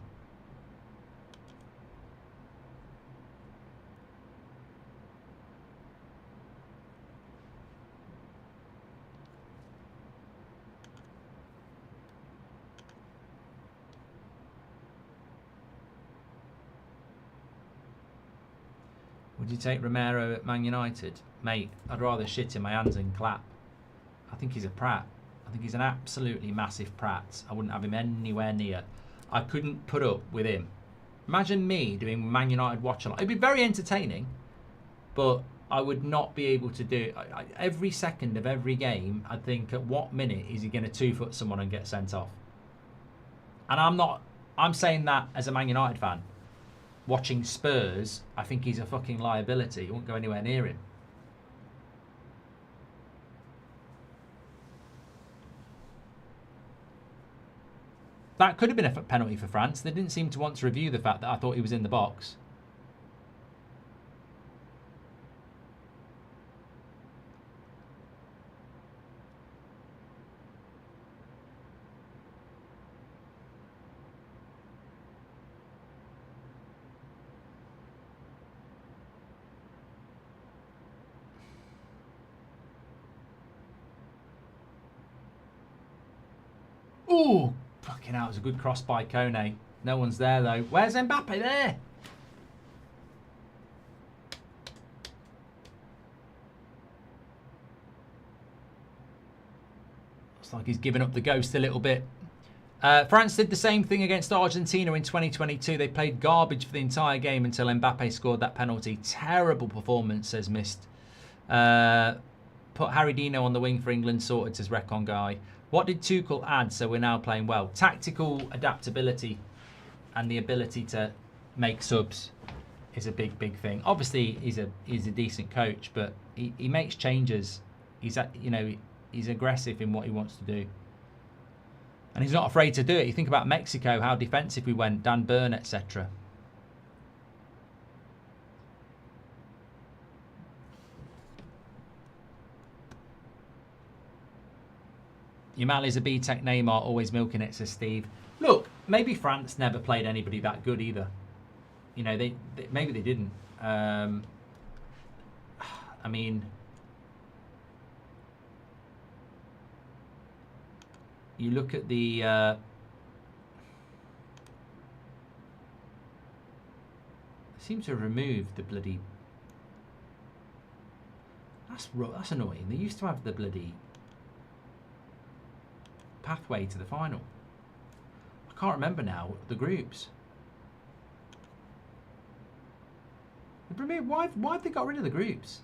Would you take Romero at Man United? Mate, I'd rather shit in my hands and clap. I think he's a prat. I think he's an absolutely massive prat. I wouldn't have him anywhere near. I couldn't put up with him. Imagine me doing Man United Watchalong. It'd be very entertaining, but I would not be able to do it. Every second of every game, I'd think, at what minute is he going to 2-foot someone and get sent off? And I'm saying that as a Man United fan. Watching Spurs, I think he's a fucking liability. You won't go anywhere near him. That could have been a penalty for France. They didn't seem to want to review the fact that I thought he was in the box. Ooh, fucking hell, it was a good cross by Kone. No one's there though. Where's Mbappe? There. Looks like he's given up the ghost a little bit. France did the same thing against Argentina in 2022. They played garbage for the entire game until Mbappe scored that penalty. Terrible performance, says Mist. Put Harry Dino on the wing for England, sorted, says Recon Guy. What did Tuchel add so we're now playing well? Tactical adaptability and the ability to make subs is a big, big thing. Obviously, he's a decent coach, but he makes changes. He's aggressive in what he wants to do. And he's not afraid to do it. You think about Mexico, how defensive we went, Dan Burn, etc. Yamali's a B-Tech Neymar, always milking it, says Steve. Look, maybe France never played anybody that good either. You know, they maybe they didn't. I mean, you look at the seem to have removed the bloody. That's annoying. They used to have the bloody pathway to the final. I can't remember now the groups. Why have they got rid of the groups?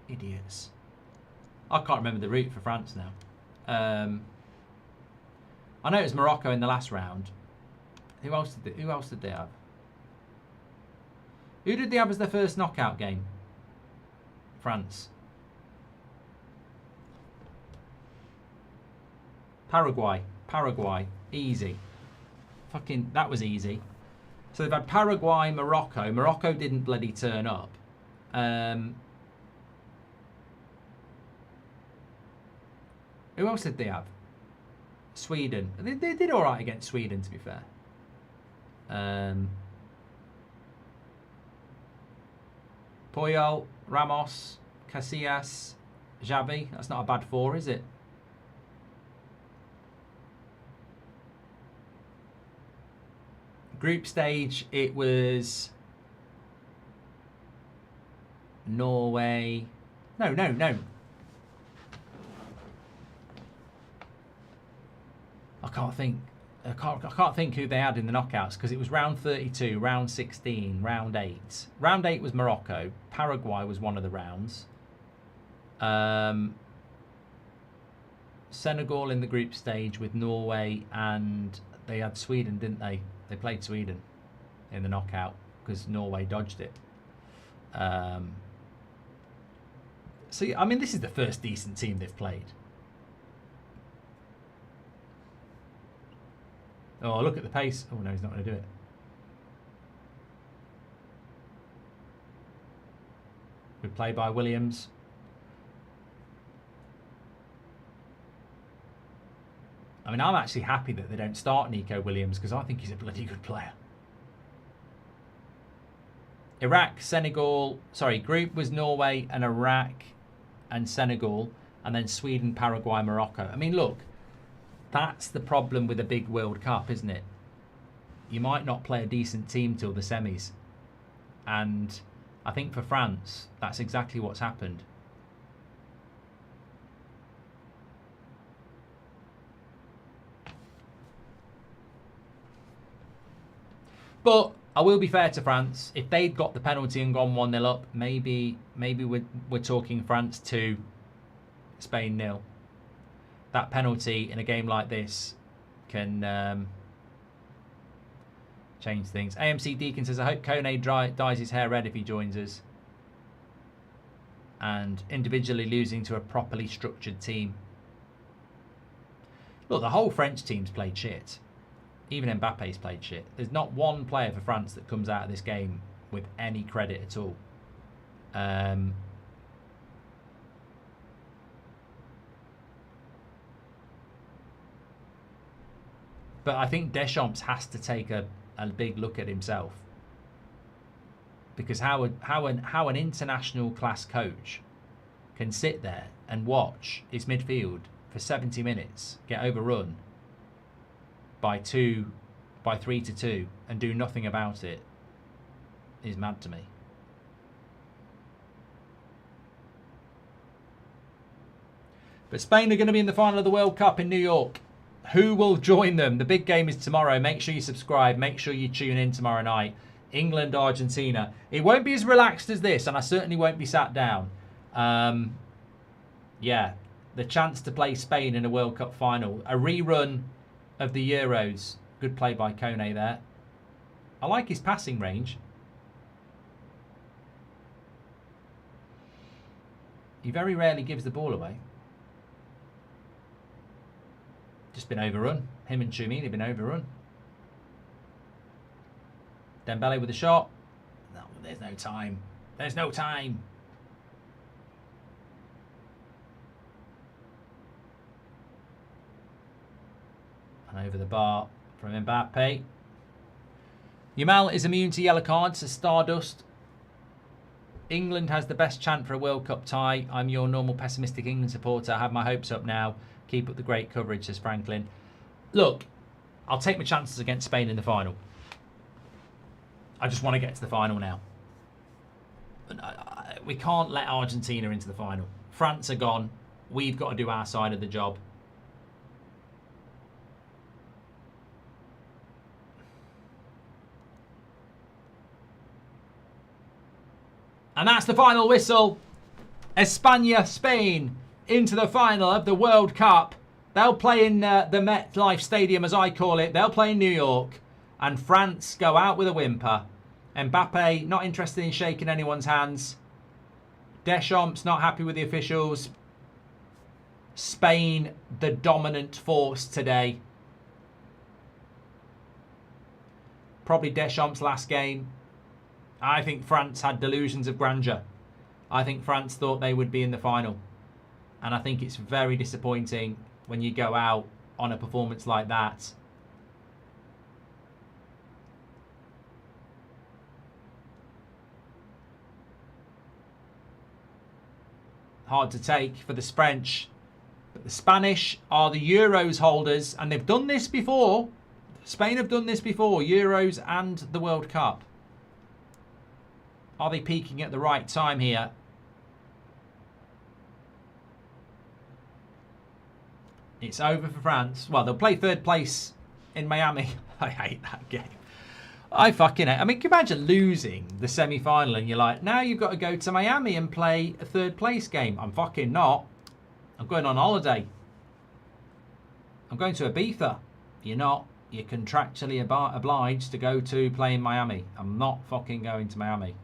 Idiots. I can't remember the route for France now. I know it was Morocco in the last round. Who else did they have? Who did they have as their first knockout game? France. Paraguay. Easy. Fucking, that was easy. So they've had Paraguay, Morocco. Morocco didn't bloody turn up. Who else did they have? Sweden. They did all right against Sweden, to be fair. Puyol, Ramos, Casillas, Xavi. That's not a bad four, is it? Group stage, it was Norway. No. I can't think who they had in the knockouts because it was round 32, round 16, round 8. Round 8 was Morocco. Paraguay was one of the rounds. Senegal in the group stage with Norway, and they had Sweden, didn't they? They played Sweden in the knockout because Norway dodged it. So, I mean, this is the first decent team they've played. Oh, look at the pace. Oh, no, he's not going to do it. Good play by Williams. I mean, I'm actually happy that they don't start Nico Williams because I think he's a bloody good player. Iraq, Senegal, sorry, group was Norway and Iraq and Senegal, and then Sweden, Paraguay, Morocco. I mean, look, that's the problem with a big World Cup, isn't it? You might not play a decent team till the semis. And I think for France, that's exactly what's happened. But I will be fair to France. If they'd got the penalty and gone 1-0 up, maybe we're talking France 2, Spain 0. That penalty in a game like this can change things. AMC Deacon says, I hope Kone dyes his hair red if he joins us. And individually losing to a properly structured team. Look, the whole French team's played shit. Even Mbappe's played shit. There's not one player for France that comes out of this game with any credit at all. But I think Deschamps has to take a big look at himself. Because how an international class coach can sit there and watch his midfield for 70 minutes get overrun by 3-2 and do nothing about it is mad to me. But Spain are going to be in the final of the World Cup in New York. Who will join them? The big game is tomorrow. Make sure you subscribe. Make sure you tune in tomorrow night. England, Argentina. It won't be as relaxed as this, and I certainly won't be sat down. Yeah, the chance to play Spain in a World Cup final. A rerun of the Euros. Good play by Kone there. I like his passing range. He very rarely gives the ball away. Just been overrun. Him and Tchouaméni have been overrun. Dembele with a shot. No, there's no time. There's no time. And over the bar from Mbappe. Yamal is immune to yellow cards, says Stardust. England has the best chance for a World Cup tie. I'm your normal pessimistic England supporter. I have my hopes up now. Keep up the great coverage, says Franklin. Look, I'll take my chances against Spain in the final. I just want to get to the final now. We can't let Argentina into the final. France are gone. We've got to do our side of the job. And that's the final whistle. España, Spain, into the final of the World Cup. They'll play in the MetLife Stadium, as I call it. They'll play in New York. And France go out with a whimper. Mbappe not interested in shaking anyone's hands. Deschamps not happy with the officials. Spain, the dominant force today. Probably Deschamps' last game. I think France had delusions of grandeur. I think France thought they would be in the final. And I think it's very disappointing when you go out on a performance like that. Hard to take for the French. But the Spanish are the Euros holders. And they've done this before. Spain have done this before. Euros and the World Cup. Are they peaking at the right time here? It's over for France. Well, they'll play third place in Miami. I hate that game. I fucking hate. I mean, can you imagine losing the semi-final and you're like, now you've got to go to Miami and play a third place game. I'm fucking not. I'm going on holiday. I'm going to Ibiza. You're not. You're contractually obliged to go to play in Miami. I'm not fucking going to Miami.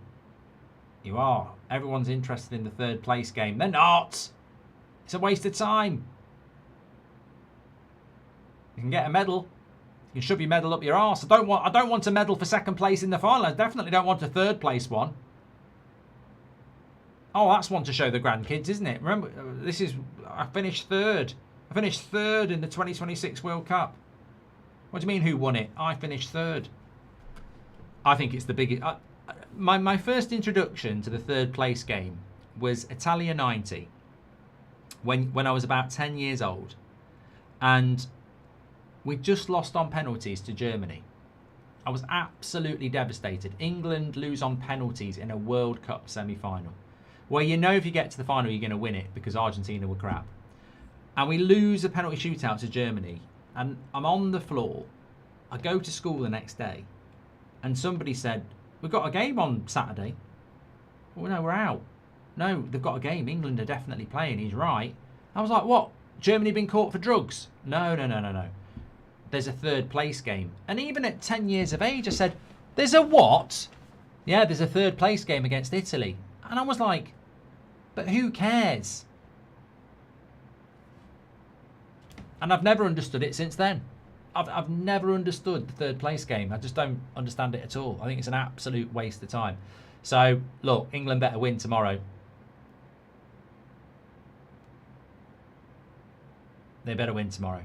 You are. Everyone's interested in the third place game. They're not. It's a waste of time. You can get a medal. You can shove your medal up your arse. I don't want a medal for second place in the final. I definitely don't want a third place one. Oh, that's one to show the grandkids, isn't it? Remember, I finished third I finished third in the 2026 World Cup. What do you mean, who won it? I finished third. I think it's the biggest. My first introduction to the third place game was Italia 90 when I was about 10 years old. And we just lost on penalties to Germany. I was absolutely devastated. England lose on penalties in a World Cup semi-final. Well, you know if you get to the final, you're going to win it because Argentina were crap. And we lose a penalty shootout to Germany. And I'm on the floor. I go to school the next day. And somebody said, we've got a game on Saturday. Well, no, we're out. No, they've got a game. England are definitely playing. He's right. I was like, what? Germany been caught for drugs? No. There's a third place game. And even at 10 years of age, I said, there's a what? Yeah, there's a third place game against Italy. And I was like, but who cares? And I've never understood it since then. I've never understood the third place game. I just don't understand it at all. I think it's an absolute waste of time. So, look, England better win tomorrow. They better win tomorrow.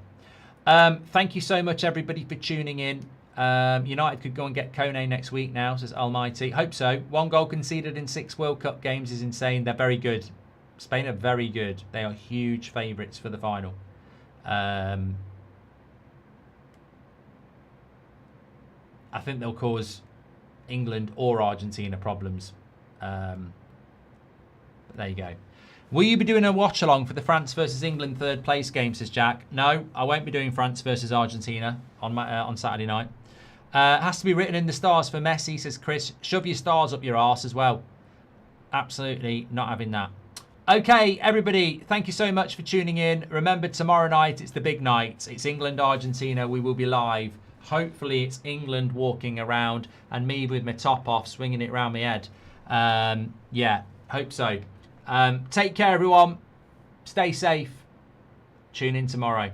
Thank you so much, everybody, for tuning in. United could go and get Kone next week now, says Almighty. Hope so. 1 goal conceded in 6 World Cup games is insane. They're very good. Spain are very good. They are huge favourites for the final. I think they'll cause England or Argentina problems. But there you go. Will you be doing a watch-along for the France versus England third place game, says Jack? No, I won't be doing France versus Argentina on Saturday night. Has to be written in the stars for Messi, says Chris. Shove your stars up your arse as well. Absolutely not having that. Okay, everybody, thank you so much for tuning in. Remember, tomorrow night, it's the big night. It's England-Argentina. We will be live. Hopefully, it's England walking around and me with my top off, swinging it around my head. Yeah, hope so. Take care, everyone. Stay safe. Tune in tomorrow.